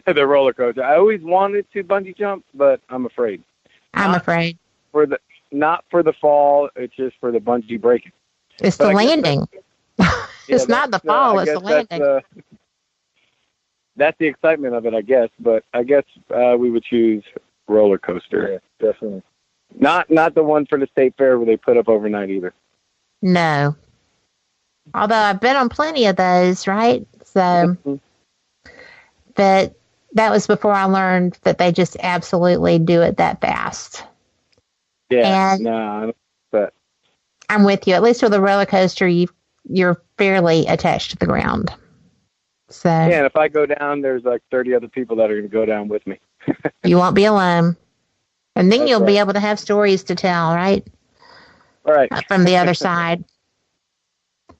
The roller coaster. I always wanted to bungee jump, but I'm afraid. I'm afraid. Not for the fall. It's just for the bungee breaking. It's the landing. It's not the fall. It's the landing. That's the excitement of it, I guess. But I guess we would choose roller coaster. Yeah, definitely. Not the one for the state fair where they put up overnight either. No. Although I've been on plenty of those, right? So, but that was before I learned that they just absolutely do it that fast. Yeah. And but I'm with you. At least with a roller coaster, you're fairly attached to the ground. So yeah, and if I go down, there's like 30 other people that are going to go down with me. You won't be alone. And then That's you'll be right. able to have stories to tell, right? All right. From the other side.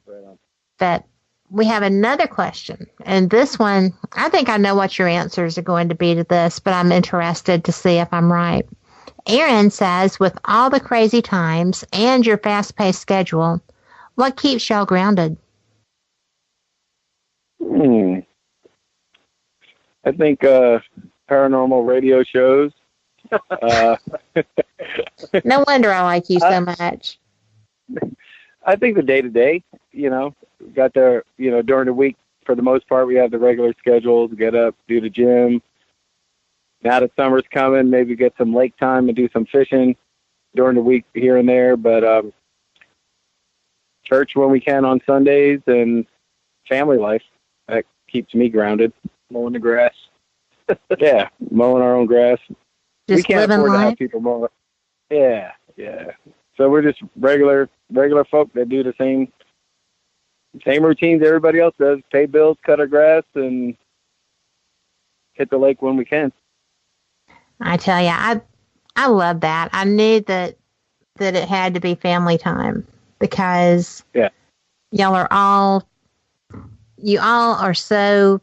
Right on. But we have another question. And this one, I think I know what your answers are going to be to this, but I'm interested to see if I'm right. Aaron says, with all the crazy times and your fast-paced schedule, what keeps y'all grounded? I think paranormal radio shows. No wonder I like you so much. I think the day-to-day, got there, during the week, for the most part, we have the regular schedules, get up, do the gym. Now that summer's coming, maybe get some lake time and do some fishing during the week here and there. But church when we can on Sundays and family life, that keeps me grounded. Mowing the grass. Yeah, mowing our own grass. Just we can't afford life. to have people mow. Yeah. So we're just regular folk that do the same routines everybody else does. Pay bills, cut our grass, and hit the lake when we can. I tell you, I love that. I knew that it had to be family time because you all are so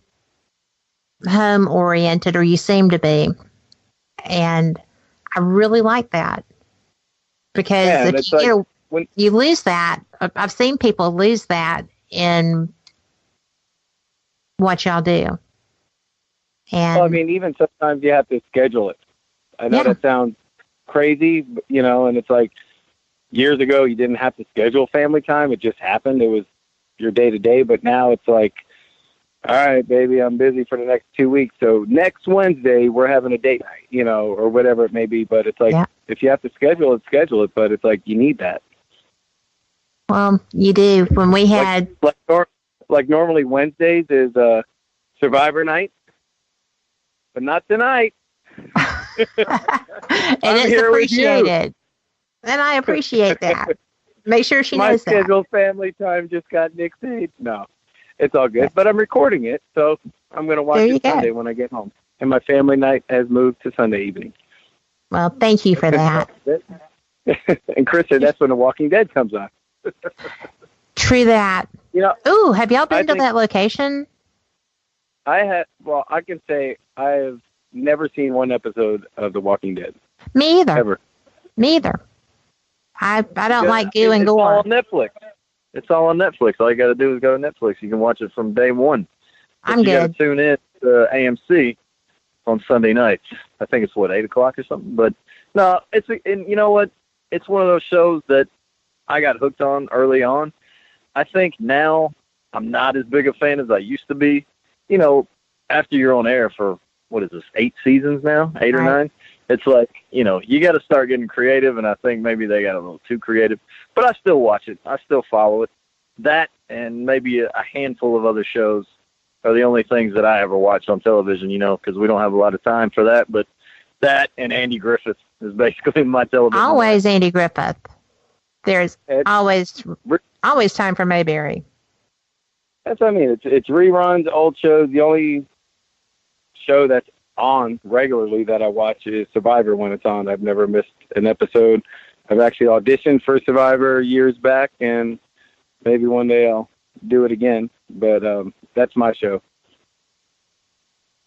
home oriented, or you seem to be. And I really like that because if you lose that, I've seen people lose that in what y'all do. And well, I mean, even sometimes you have to schedule it. I know that sounds crazy, and it's like years ago you didn't have to schedule family time. It just happened. It was your day-to-day, but now it's like, all right, baby, I'm busy for the next 2 weeks. So next Wednesday we're having a date night, or whatever it may be. But it's like, if you have to schedule it. But it's like, you need that. Well, you do. When we had like normally Wednesdays is Survivor night, but not tonight. And it's appreciated. And I appreciate that. Make sure she knows that. My scheduled family time just got nixed. No, it's all good. But I'm recording it, so I'm going to watch it Sunday when I get home. And my family night has moved to Sunday evening. Well, thank you for that. And Chris said that's when The Walking Dead comes on. True that. Ooh, have y'all been to that location? I can say I have never seen one episode of The Walking Dead. Me either. Ever. Me either. I don't like goo and gore. It's all on Netflix. It's all on Netflix. All you got to do is go to Netflix. You can watch it from day one. But I'm you good. got to tune in to AMC on Sunday nights. I think it's 8 o'clock or something. But no, and you know what? it's one of those shows that I got hooked on early on. I think now I'm not as big a fan as I used to be. You know, after you're on air for, what is this, 8 seasons now, 8 or 9? It's like, you know, you got to start getting creative, and I think maybe they got a little too creative. But I still watch it. I still follow it. That and maybe a handful of other shows are the only things that I ever watch on television, you know, because we don't have a lot of time for that. But that and Andy Griffith is basically my television. Always Andy Griffith. There's always time for Mayberry. That's what I mean. It's reruns, old shows. The only show that's on regularly that I watch is Survivor when it's on. I've never missed an episode. I've actually auditioned for Survivor years back, and maybe one day I'll do it again. But that's my show.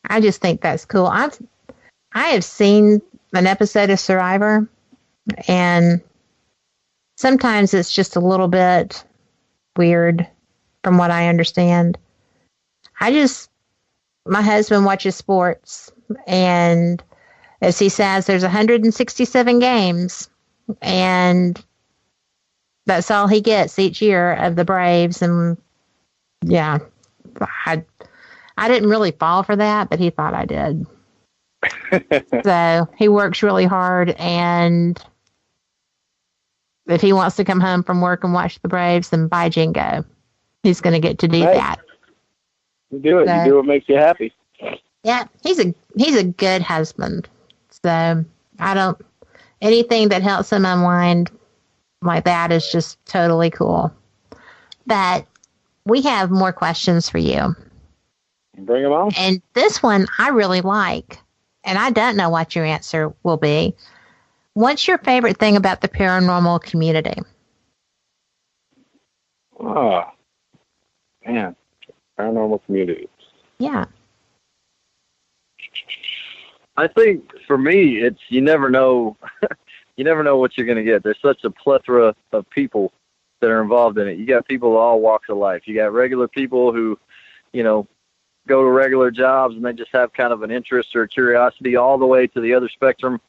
I just think that's cool. I have seen an episode of Survivor, and sometimes it's just a little bit weird from what I understand. My husband watches sports, and as he says, there's 167 games, and that's all he gets each year of the Braves. And yeah, I didn't really fall for that, but he thought I did. So he works really hard, and if he wants to come home from work and watch the Braves, then by jingo, he's going to get to do that. You do it. You do what makes you happy. Yeah, he's a good husband. So anything that helps him unwind like that is just totally cool. But we have more questions for you. Bring them on. And this one I really like, and I don't know what your answer will be. What's your favorite thing about the paranormal community? Oh, man. Paranormal community. Yeah. I think for me, it's you never know what you're going to get. There's such a plethora of people that are involved in it. You got people of all walks of life. You got regular people who, you know, go to regular jobs and they just have kind of an interest or curiosity, all the way to the other spectrum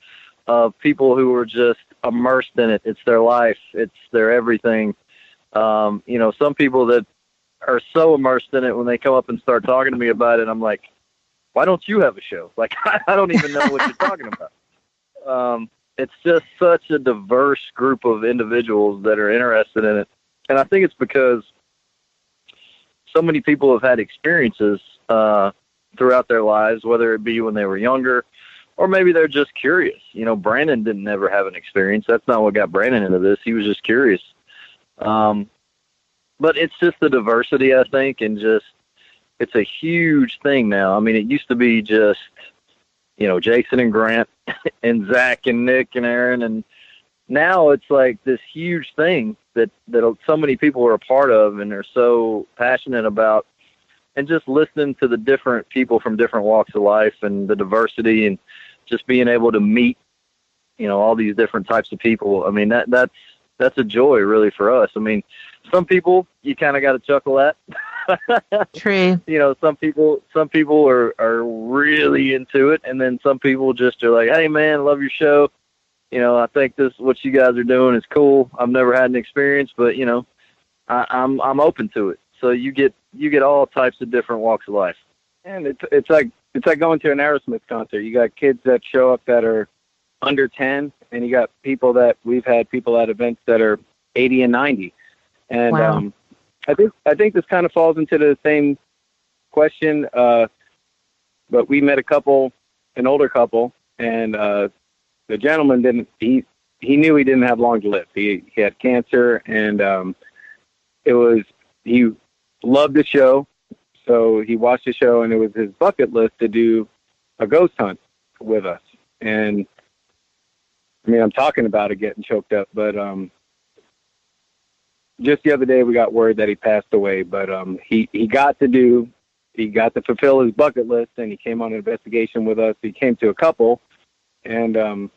of people who are just immersed in it. It's their life. It's their everything. You know, some people that are so immersed in it, when they come up and start talking to me about it, I'm like, why don't you have a show? Like, I don't even know what you're talking about. It's just such a diverse group of individuals that are interested in it. And I think it's because so many people have had experiences throughout their lives, whether it be when they were younger or maybe they're just curious. You know, Brandon didn't ever have an experience. That's not what got Brandon into this. He was just curious. But it's just the diversity, I think, and just it's a huge thing now. I mean, it used to be just, you know, Jason and Grant and Zach and Nick and Aaron, and now it's like this huge thing that so many people are a part of and are so passionate about, and just listening to the different people from different walks of life and the diversity and just being able to meet, you know, all these different types of people. I mean, that's a joy really for us. I mean, some people you kind of got to chuckle at. True. You know, some people are really into it, and then some people just are like, "Hey, man, love your show. You know, I think what you guys are doing is cool. I've never had an experience, but you know, I'm open to it." So you get all types of different walks of life. And it's like going to an Aerosmith concert. You got kids that show up that are under 10, and you got we've had people at events that are 80 and 90. And wow. I think this kind of falls into the same question. But we met an older couple, and the gentleman he knew he didn't have long to live. He had cancer, and he loved the show. So he watched the show, and it was his bucket list to do a ghost hunt with us. And I mean, I'm talking about it getting choked up, but just the other day we got word that he passed away. But he got to fulfill his bucket list, and he came on an investigation with us. He came to a couple, and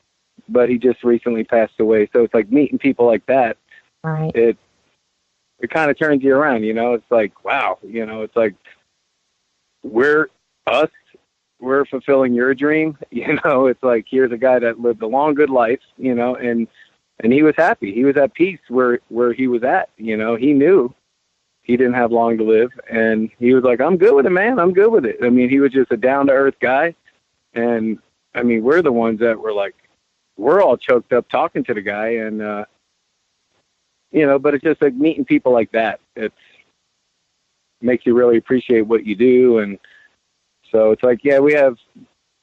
but he just recently passed away. So it's like meeting people like that. Right. It kind of turns you around, you know. It's like, wow, you know, it's like we're fulfilling your dream, you know. It's like, here's a guy that lived a long, good life, you know, and And he was happy. He was at peace where he was at. You know, he knew he didn't have long to live, and he was like, I'm good with it, man. I'm good with it. I mean, he was just a down-to-earth guy. And, I mean, we're the ones that were like, we're all choked up talking to the guy. And, you know, but it's just like meeting people like that. It makes you really appreciate what you do. And so it's like, yeah,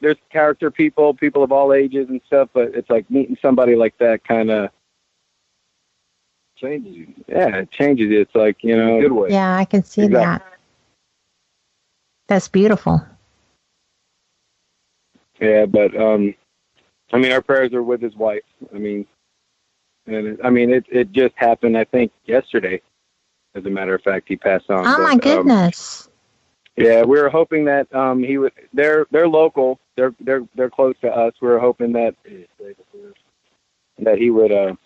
there's character people of all ages and stuff, but it's like meeting somebody like that kind of changes you. Yeah, it changes you. It's like, you know, in a good way. Yeah, I can see that. That's beautiful. Yeah, but I mean, our prayers are with his wife. I mean, and it just happened, I think, yesterday. As a matter of fact, he passed on. Oh, my goodness. Yeah, we were hoping that he would. They're local. They're close to us. We were hoping that he would have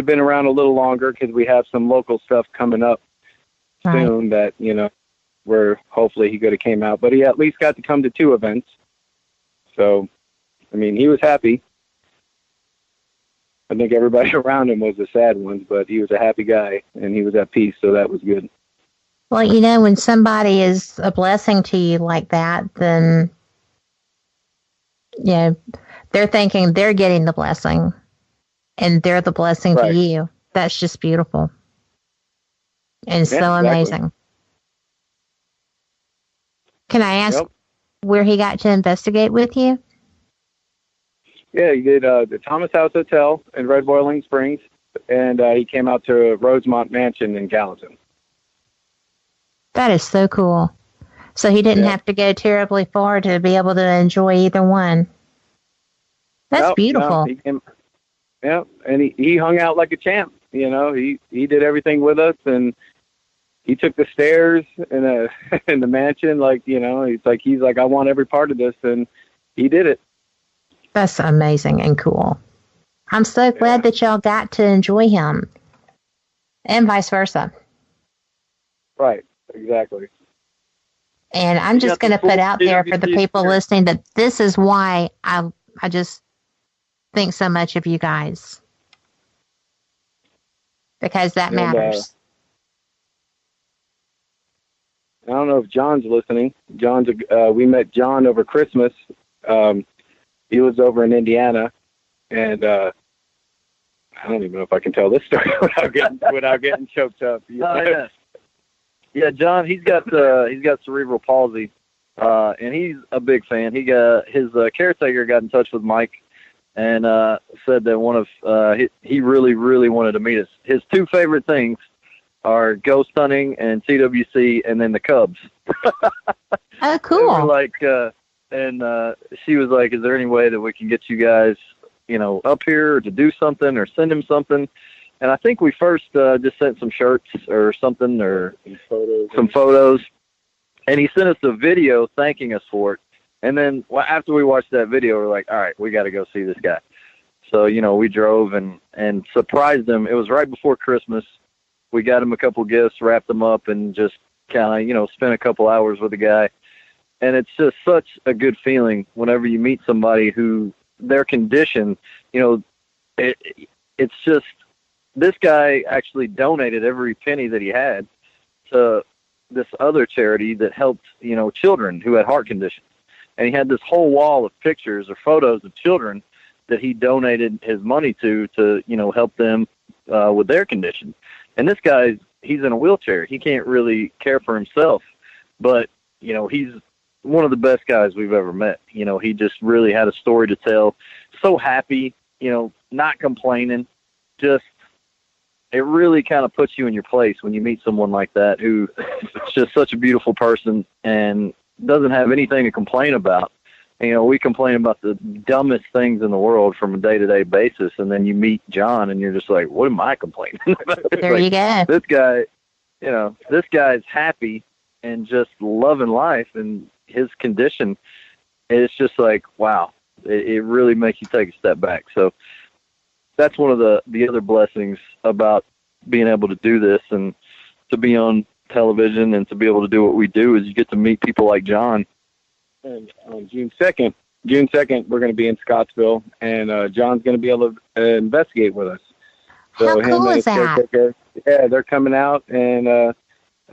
been around a little longer, because we have some local stuff coming up soon that, you know, where hopefully he could have came out. But he at least got to come to 2 events. So, I mean, he was happy. I think everybody around him was the sad ones, but he was a happy guy, and he was at peace, so that was good. Well, you know, when somebody is a blessing to you like that, then, you know, they're thinking they're getting the blessing, and they're the blessing to you. That's just beautiful. And so amazing. Can I ask where he got to investigate with you? Yeah, he did the Thomas House Hotel in Red Boiling Springs, and he came out to Rosemont Mansion in Gallatin. That is so cool. So he didn't have to go terribly far to be able to enjoy either one. That's beautiful. And he hung out like a champ. You know, he did everything with us, and he took the stairs in in the mansion. Like, you know, he's like, I want every part of this, and he did it. That's amazing and cool. I'm so glad that y'all got to enjoy him, and vice versa. Right, exactly. And I'm just going to put out there for the people listening that this is why I just think so much of you guys, because that matters. I don't know if John's listening. We met John over Christmas. He was over in Indiana, and I don't even know if I can tell this story without getting choked up. Yeah, John, he's got cerebral palsy, and he's a big fan. His caretaker got in touch with Mike and said that one of he really, really wanted to meet us. His 2 favorite things are ghost hunting and TWC, and then the Cubs. Oh, cool! And we're like, and she was like, "Is there any way that we can get you guys, you know, up here to do something or send him something?" And I think we first just sent some shirts or something, or some photos. And he sent us a video thanking us for it. And then after we watched that video, we're like, all right, we got to go see this guy. So, you know, we drove and surprised him. It was right before Christmas. We got him a couple gifts, wrapped them up, and just kind of, you know, spent a couple hours with the guy. And it's just such a good feeling whenever you meet somebody who their condition, you know, it's just, this guy actually donated every penny that he had to this other charity that helped, you know, children who had heart conditions. And he had this whole wall of pictures or photos of children that he donated his money to, you know, help them with their condition. And this guy, he's in a wheelchair. He can't really care for himself, but, you know, he's one of the best guys we've ever met. You know, he just really had a story to tell. So happy, you know, not complaining, just, it really kind of puts you in your place when you meet someone like that who is just such a beautiful person and doesn't have anything to complain about. And, you know, we complain about the dumbest things in the world from a day-to-day basis, and then you meet John and you're just like, what am I complaining about? There like, you go. This guy, you know, this guy's happy and just loving life, and his condition, it's just like, wow, it really makes you take a step back. So that's one of the other blessings about being able to do this and to be on television and to be able to do what we do is you get to meet people like John. And on June 2nd, June 2nd, we're going to be in Scottsville, and John's going to be able to investigate with us. So How him cool and is his that? caretaker, yeah, they're coming out, and I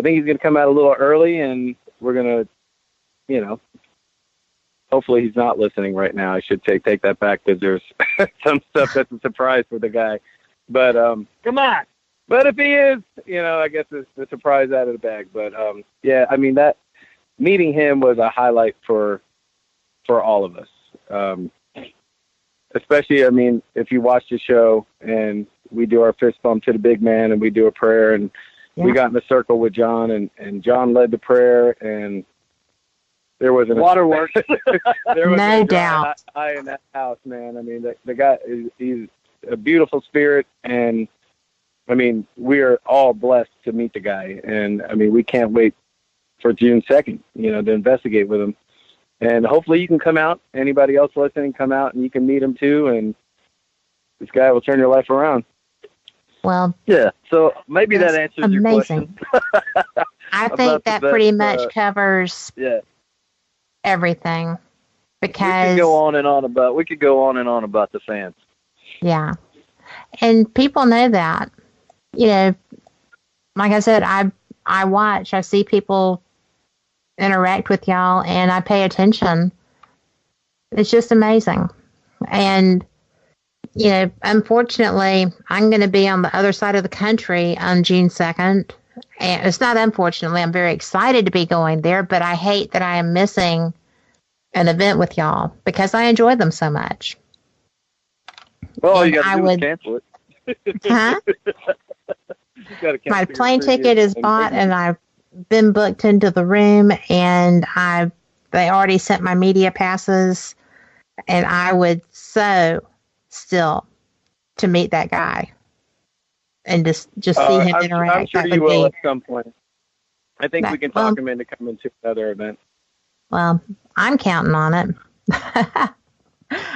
think he's going to come out a little early, and we're going to, hopefully he's not listening right now. I should take that back, because there's some stuff that's a surprise for the guy. But come on. But if he is, I guess it's the surprise out of the bag. But yeah, I mean, that meeting him was a highlight for all of us. Especially, I mean, if you watch the show and we do our fist bump to the big man and we do a prayer, and we got in a circle with John, and John led the prayer, and there was waterworks. There was no doubt. I in that house, man. I mean, the guy he's a beautiful spirit, and I mean, we are all blessed to meet the guy, and I mean, we can't wait for June 2nd, to investigate with him. And hopefully you can come out, anybody else listening, come out and you can meet him too, and this guy will turn your life around. Well, yeah, so maybe that answers your question. I think that pretty much covers yeah. everything, because we could go on and on about the fans. Yeah. And people know that. Like I said, I watch, I see people interact with y'all, and I pay attention. It's just amazing. And, unfortunately, I'm going to be on the other side of the country on June 2nd. And it's not unfortunately, I'm very excited to be going there, but I hate that I am missing an event with y'all because I enjoy them so much. Well, all you got to do is cancel it. Huh? My plane ticket is bought, and I've been booked into the room, and they already sent my media passes, and I would still to meet that guy and just see him interact. I'm sure you will at some point. I think we can talk him into coming to another event. Well, I'm counting on it.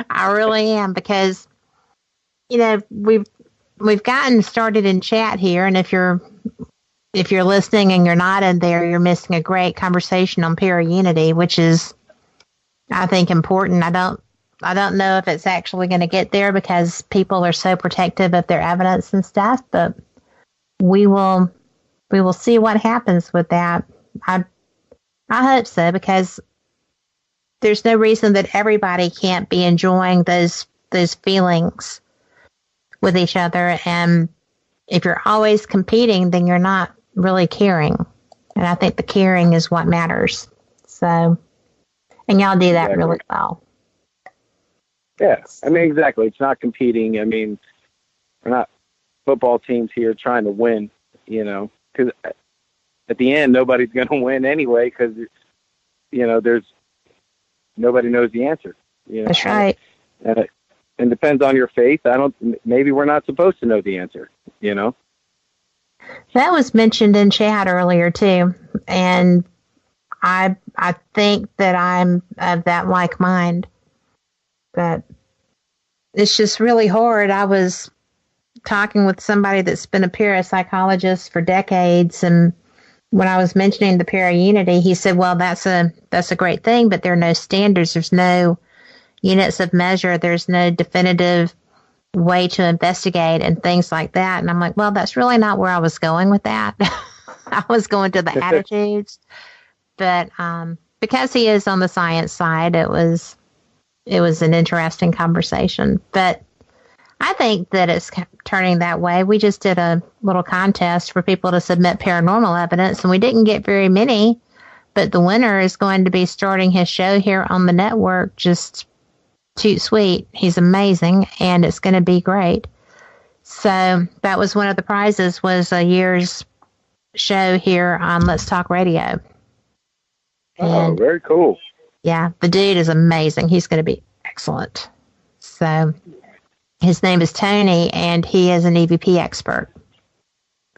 I really am, because we've gotten started in chat here, and if you're listening and you're not in there, you're missing a great conversation on para-unity, which is, I think, important. I don't know if it's actually going to get there because people are so protective of their evidence and stuff, but we will see what happens with that. I hope so, because there's no reason that everybody can't be enjoying those feelings with each other. And if you're always competing, then you're not really caring. And I think the caring is what matters. So, and y'all do that really well. Yeah, I mean, exactly. It's not competing. I mean, we're not football teams here trying to win, because at the end, nobody's going to win anyway, because, there's nobody knows the answer. That's right. And it depends on your faith. Maybe we're not supposed to know the answer, That was mentioned in chat earlier too, and I think that I'm of that like mind. But it's just really hard. I was talking with somebody that's been a parapsychologist for decades, and when I was mentioning the para-unity, he said, well, that's a great thing, but there are no standards. There's no units of measure. There's no definitive way to investigate and things like that. And I'm like, well, that's really not where I was going with that. I was going to the attitudes. But because he is on the science side, it was an interesting conversation. But I think that it's turning that way. We just did a little contest for people to submit paranormal evidence, and we didn't get very many. But the winner is going to be starting his show here on the network. Just toot sweet. He's amazing, and it's going to be great. So that was one of the prizes, was a year's show here on Let's Talk Radio. And, very cool. Yeah, the dude is amazing. He's going to be excellent. So his name is Tony, and he is an EVP expert.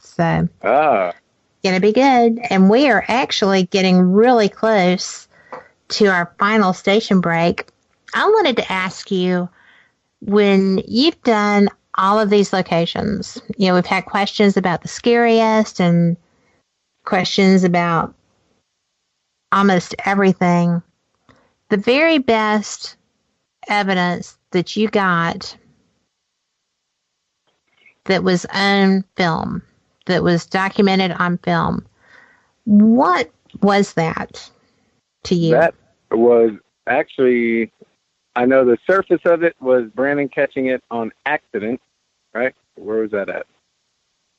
So going to be good. And we are actually getting really close to our final station break. I wanted to ask you, when you've done all of these locations, we've had questions about the scariest and questions about almost everything. The very best evidence that you got that was on film, that was documented on film. What was that to you? That was actually, I know the surface of it was Brandon catching it on accident, right? Where was that at?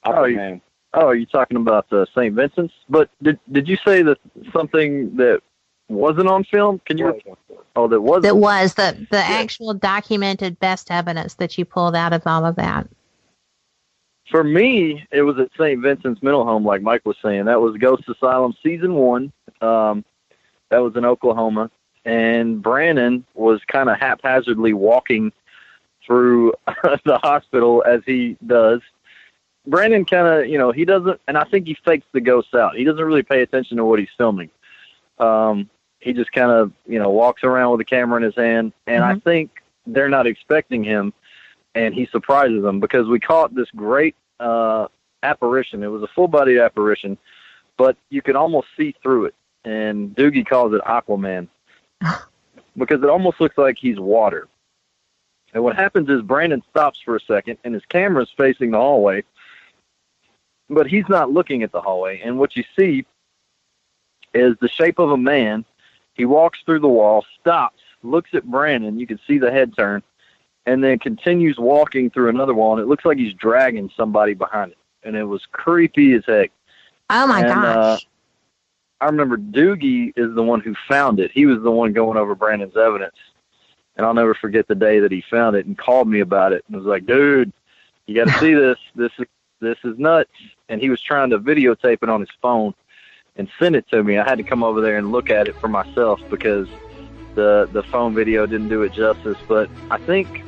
You're talking about St. Vincent's? But did you say that something that wasn't on film? Can you? That wasn't. That was the actual documented best evidence that you pulled out of all of that. For me, it was at St. Vincent's Mental Home, like Mike was saying. That was Ghost Asylum Season 1. That was in Oklahoma. And Brandon was kind of haphazardly walking through the hospital as he does. Brandon kind of, he doesn't, and I think he fakes the ghosts out. He doesn't really pay attention to what he's filming. He just kind of, walks around with a camera in his hand. And I think they're not expecting him. And he surprises them because we caught this great apparition. It was a full-bodied apparition, but you could almost see through it. And Doogie calls it Aquaman because it almost looks like he's water. And what happens is Brandon stops for a second, and his camera's facing the hallway, but he's not looking at the hallway. And what you see is the shape of a man. He walks through the wall, stops, looks at Brandon. You can see the head turn. And then continues walking through another wall, and it looks like he's dragging somebody behind it. And it was creepy as heck. Oh, my gosh. I remember Doogie is the one who found it. He was the one going over Brandon's evidence. And I'll never forget the day that he found it and called me about it. And was like, dude, you got to see this. This is nuts. And he was trying to videotape it on his phone and send it to me. I had to come over there and look at it for myself because the phone video didn't do it justice. But I think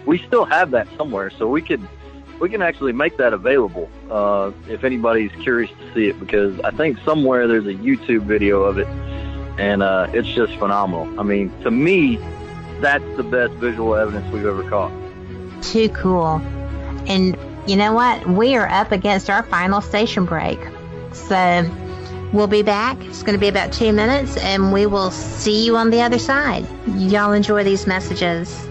we still have that somewhere, so we can actually make that available if anybody's curious to see it, because I think somewhere there's a YouTube video of it, and it's just phenomenal. I mean, to me, that's the best visual evidence we've ever caught. Too cool. And you know what? We are up against our final station break, so we'll be back. It's going to be about 2 minutes, and we will see you on the other side. Y'all enjoy these messages.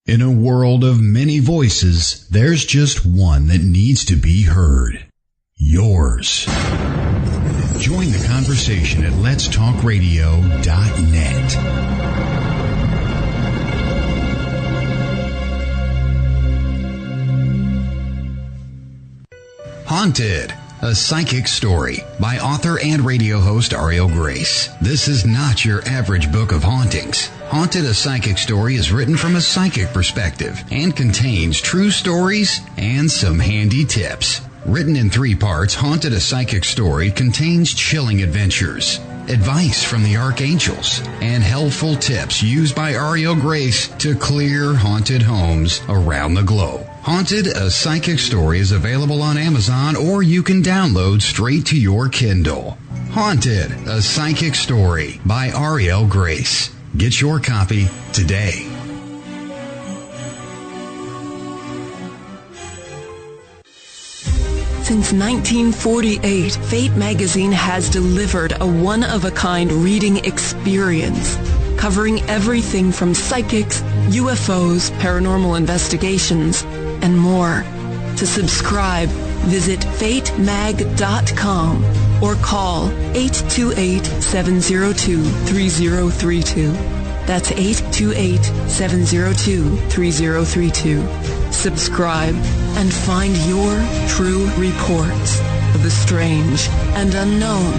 In a world of many voices, there's just one that needs to be heard. Yours. Join the conversation at letstalkradio.net. Haunted, a psychic story by author and radio host Ariel Grace. This is not your average book of hauntings. Haunted, a psychic story is written from a psychic perspective and contains true stories and some handy tips. Written in 3 parts, Haunted, a psychic story contains chilling adventures, advice from the archangels, and helpful tips used by Ariel Grace to clear haunted homes around the globe. Haunted, a psychic story is available on Amazon, or you can download straight to your Kindle. Haunted, a psychic story by Ariel Grace. Get your copy today. Since 1948, Fate magazine has delivered a one-of-a-kind reading experience, covering everything from psychics, UFOs, paranormal investigations, and more. To subscribe, visit fatemag.com or call 828-702-3032. That's 828-702-3032. Subscribe and find your true reports of the strange and unknown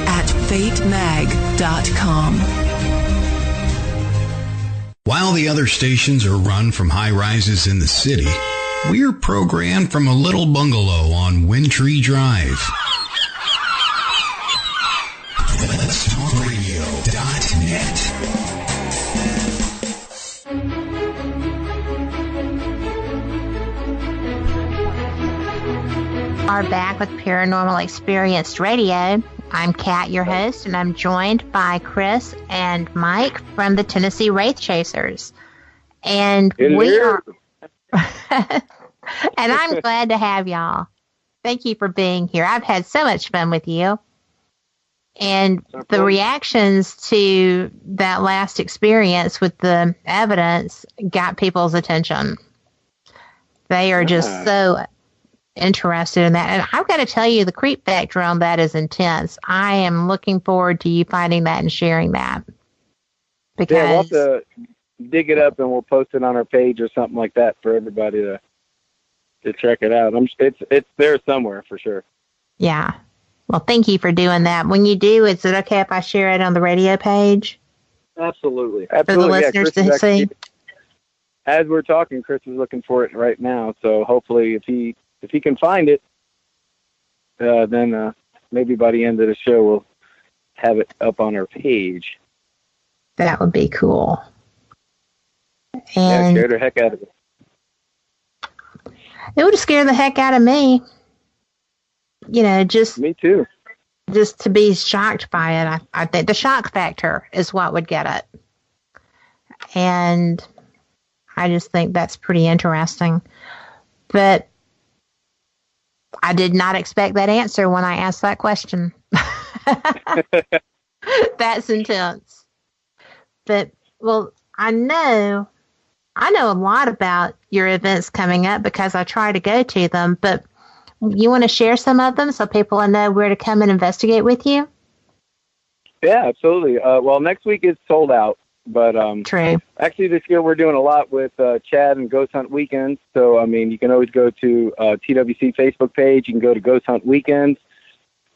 at fatemag.com. While the other stations are run from high-rises in the city, we're programmed from a little bungalow on Windtree Drive. LetsTalkRadio.net. Are back with Paranormal Experienced Radio. I'm Kat, your host, and I'm joined by Chris and Mike from the Tennessee Wraith Chasers. And we are... and I'm glad to have y'all. Thank you for being here. I've had so much fun with you. And the reactions to that last experience with the evidence got people's attention. They are just so interested in that. And I've got to tell you, the creep factor on that is intense. I am looking forward to you finding that and sharing that. Because we'll have to dig it up and we'll post it on our page or something like that for everybody to check it out. It's there somewhere for sure. Yeah. Well, thank you for doing that. When you do, is it okay if I share it on the radio page? Absolutely. For the listeners to see? As we're talking, Chris is looking for it right now. So hopefully if he can find it, then maybe by the end of the show we'll have it up on our page. That would be cool. And scare the heck out of it. It would scare the heck out of me. Me too. Just to be shocked by it. I think the shock factor is what would get it. And I just think that's pretty interesting. But I did not expect that answer when I asked that question. That's intense. But, well, I know a lot about your events coming up because I try to go to them, but you want to share some of them so people know where to come and investigate with you? Yeah, absolutely. Well, next week is sold out, but True. Actually this year we're doing a lot with Chad and Ghost Hunt Weekends. So, I mean, you can always go to TWC Facebook page. You can go to Ghost Hunt Weekends,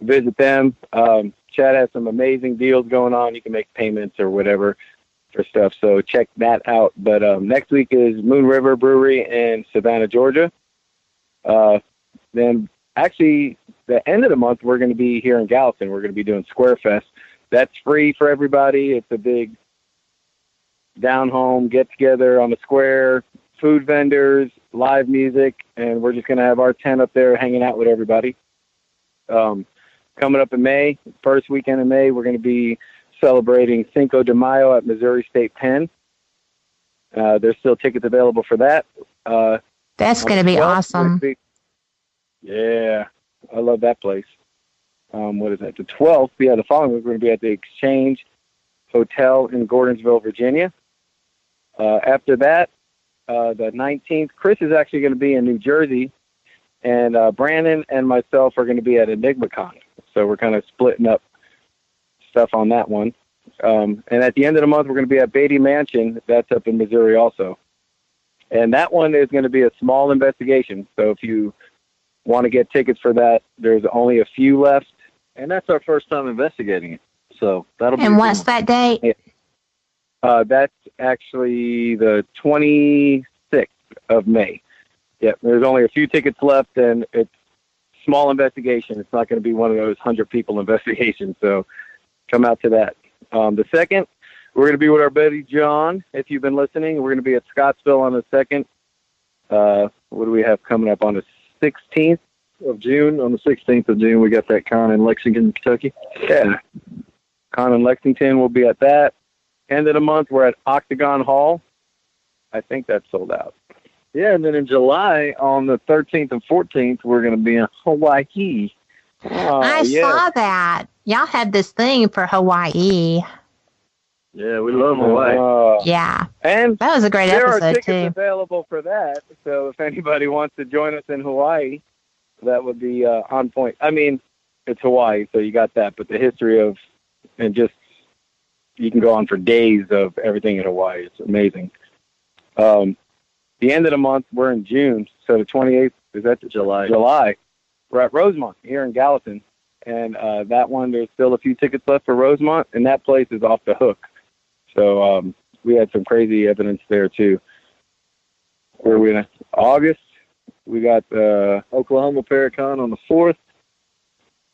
visit them. Chad has some amazing deals going on. You can make payments or whatever for stuff. So check that out. But next week is Moon River Brewery in Savannah, Georgia. Then actually the end of the month, we're going to be here in Gallatin. We're going to be doing Square Fest. That's free for everybody. It's a big down home get together on the square, food vendors, live music, and we're just going to have our tent up there hanging out with everybody. Coming up in May, first weekend in May, we're going to be celebrating Cinco de Mayo at Missouri State Penn. There's still tickets available for that. That's going to be awesome. Yeah, I love that place. What is that? The 12th. Yeah, the following week we're going to be at the Exchange Hotel in Gordonsville, Virginia. After that, the 19th, Chris is actually going to be in New Jersey, and Brandon and myself are going to be at EnigmaCon. So we're kind of splitting up stuff on that one. And at the end of the month, we're going to be at Beatty Mansion. That's up in Missouri also. And that one is going to be a small investigation. So if you want to get tickets for that, there's only a few left. And that's our first time investigating it. So that'll be. And what's that date? Yeah. That's actually the 26th of May. Yeah, there's only a few tickets left, and it's small investigation. It's not going to be one of those 100 people investigations. So come out to that. The second, we're going to be with our buddy John. If you've been listening, we're going to be at Scottsville on the 2nd. What do we have coming up on the 16th of June? On the 16th of June, we got that con in Lexington, Kentucky. Yeah. Con in Lexington, we'll be at that. End of the month, we're at Octagon Hall. I think that's sold out. Yeah, and then in July, on the 13th and 14th, we're going to be in Hawaii. I saw that. Y'all had this thing for Hawaii. Yeah, we love Hawaii. Yeah. And that was a great there episode, are tickets too. available for that. So if anybody wants to join us in Hawaii, that would be on point. I mean, it's Hawaii, so you got that. But the history of, and just, you can go on for days of everything in Hawaii. It's amazing. The end of the month, we're in June. So the 28th, is that July. We're at Rosemont here in Gallatin. And that one, there's still a few tickets left for Rosemont, and that place is off the hook. So we had some crazy evidence there, too. Where are we in August? We got Oklahoma Paracon on the 4th.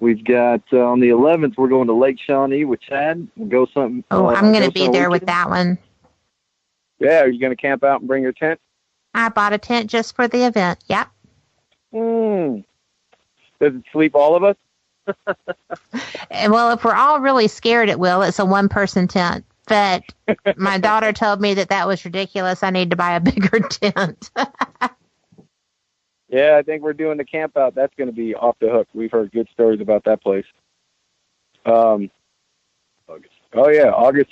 We've got on the 11th, we're going to Lake Shawnee with Chad. I'm going to be there with that one. Yeah, are you going to camp out and bring your tent? I bought a tent just for the event. Yep. Does it sleep all of us? Well, if we're all really scared, it will. It's a one-person tent. But my daughter told me that was ridiculous. I need to buy a bigger tent. Yeah, I think we're doing the camp out. That's going to be off the hook. We've heard good stories about that place. August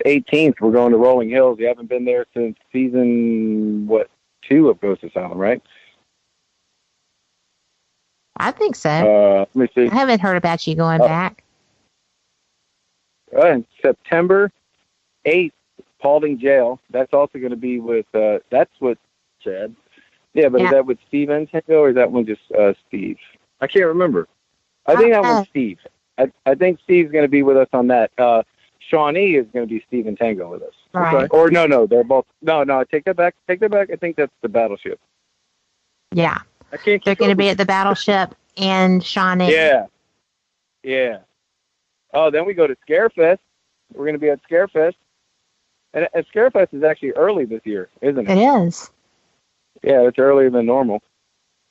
18th, we're going to Rolling Hills. You haven't been there since season, 2 of Ghost Asylum, right? I think so. Let me see. I haven't heard about you going back. September 8th, Paulding Jail. That's also going to be with, that's with Chad. Yeah, but is that with Steve and Tango, or is that one just Steve? I can't remember. I think that one's Steve. I think Steve's going to be with us on that. Shawnee is going to be Steve and Tango with us. Right. Okay. Or no, they're both. No, take that back. I think that's the Battleship. Yeah. They're going to be at the Battleship and Shawnee. Yeah. Oh, then we go to Scarefest. We're going to be at Scarefest. And Scarefest is actually early this year, isn't it? It is. Yeah, it's earlier than normal.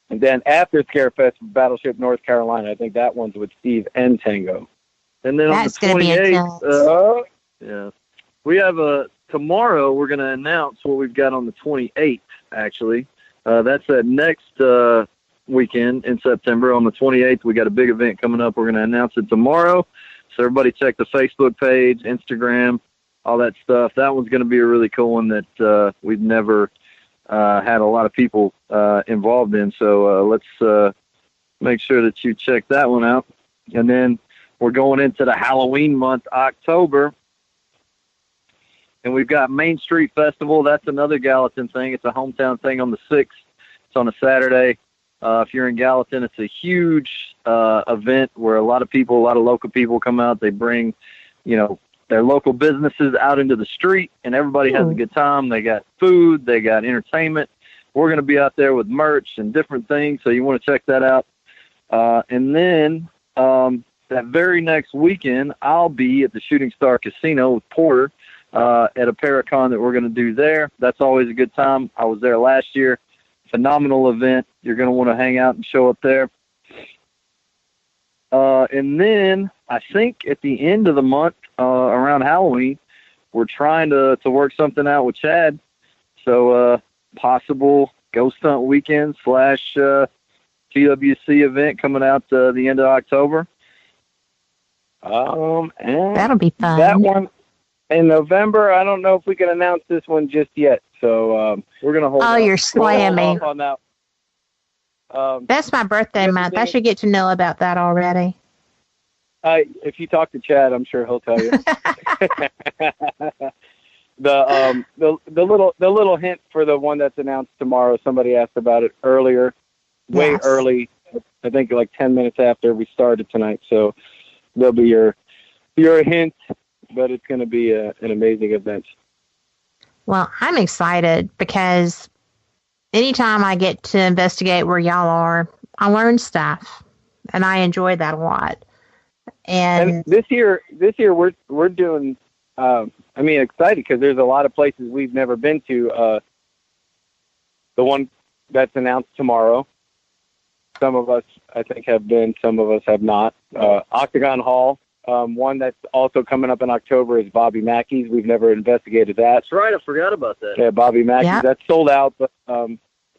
And then after Scarefest, Battleship North Carolina, I think that one's with Steve and Tango. And then That's on the 28th, we have tomorrow we're going to announce what we've got on the 28th, actually. That's that next weekend in September. On the 28th, we got a big event coming up. We're going to announce it tomorrow. So everybody check the Facebook page, Instagram, all that stuff. That one's going to be a really cool one that we've never had a lot of people involved in. So let's make sure that you check that one out. And then we're going into the Halloween month, October. And we've got Main Street Festival. That's another Gallatin thing. It's a hometown thing on the 6th. It's on a Saturday. If you're in Gallatin, it's a huge event where a lot of local people come out. They bring, their local businesses out into the street, and everybody has a good time. They got food. They got entertainment. We're going to be out there with merch and different things, so you want to check that out. And then that very next weekend, I'll be at the Shooting Star Casino with Porter at a Paracon that we're going to do there. That's always a good time. I was there last year. Phenomenal event. You're going to want to hang out and show up there. And then I think at the end of the month, around Halloween, we're trying to work something out with Chad. So possible ghost hunt weekend / TWC event coming out the end of October. And that'll be fun. That one in November, I don't know if we can announce this one just yet. So we're going to hold Oh, you're slamming. on that. That's my birthday month. I should get to know about that already. If you talk to Chad, I'm sure he'll tell you. The little hint for the one that's announced tomorrow. Somebody asked about it earlier, way early. I think like 10 minutes after we started tonight. So there'll be your hint, but it's going to be an amazing event. Well, I'm excited because anytime I get to investigate where y'all are, I learn stuff, and I enjoy that a lot. And this year we're doing. Excited because there's a lot of places we've never been to. The one that's announced tomorrow, some of us I think have been, some of us have not. Octagon Hall. One that's also coming up in October is Bobby Mackey's. We've never investigated that. That's right. I forgot about that. Yeah, Bobby Mackey's. Yeah. That's sold out, but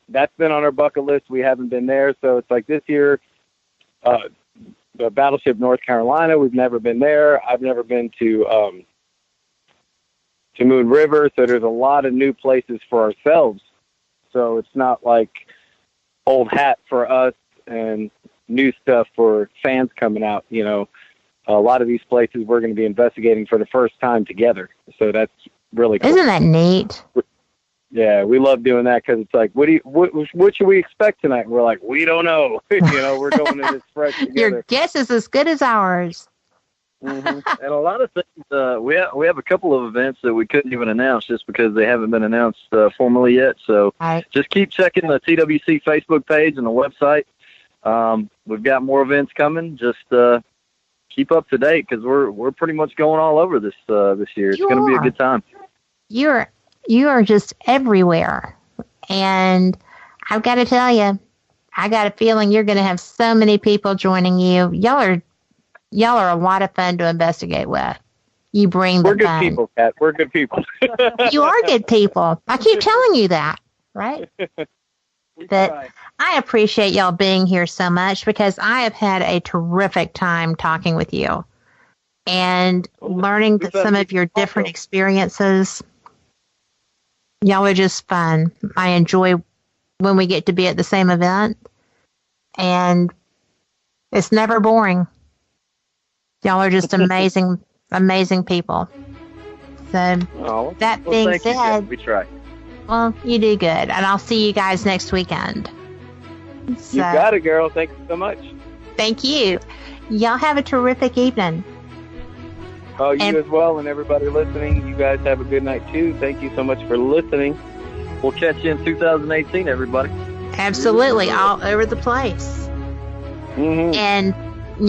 that's been on our bucket list. We haven't been there. So it's like this year, the Battleship North Carolina, we've never been there. I've never been to Moon River. So there's a lot of new places for ourselves. So it's not like old hat for us and new stuff for fans coming out, A lot of these places we're going to be investigating for the first time together. So that's really cool. Isn't that neat? Yeah, we love doing that because it's like, what should we expect tonight? And we're like, we don't know. We're going in this fresh together. Your guess is as good as ours. Mm-hmm. And a lot of things, we have a couple of events that we couldn't even announce just because they haven't been announced formally yet. So just keep checking the TWC Facebook page and the website. We've got more events coming. Just keep up to date because we're pretty much going all over this year. It's going to be a good time. You are just everywhere, and I've got to tell you, I got a feeling you're going to have so many people joining you. Y'all are a lot of fun to investigate with. You bring the fun. We're good fun. people, Kat. We're good people. You are good people. I keep telling you that, right? But I appreciate y'all being here so much because I have had a terrific time talking with you and learning some of your different experiences. Y'all are just fun. I enjoy when we get to be at the same event, and it's never boring. Y'all are just amazing, amazing people. So that being said, we try. Well, you do good, and I'll see you guys next weekend. So, You got it, girl. Thank you so much. Thank you. Y'all have a terrific evening. Oh, you as well, and everybody listening. You guys have a good night, too. Thank you so much for listening. We'll catch you in 2018, everybody. Absolutely, all over the place. Mm-hmm. And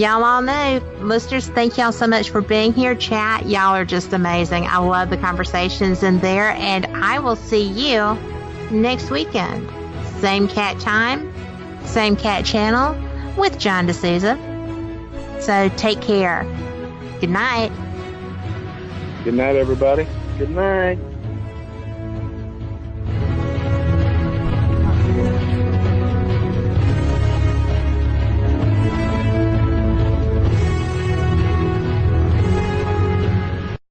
y'all all know, listeners, thank y'all so much for being here. Chat, y'all are just amazing. I love the conversations in there, and I will see you next weekend. Same cat time, same cat channel with John D'Souza. So take care. Good night. Good night, everybody. Good night.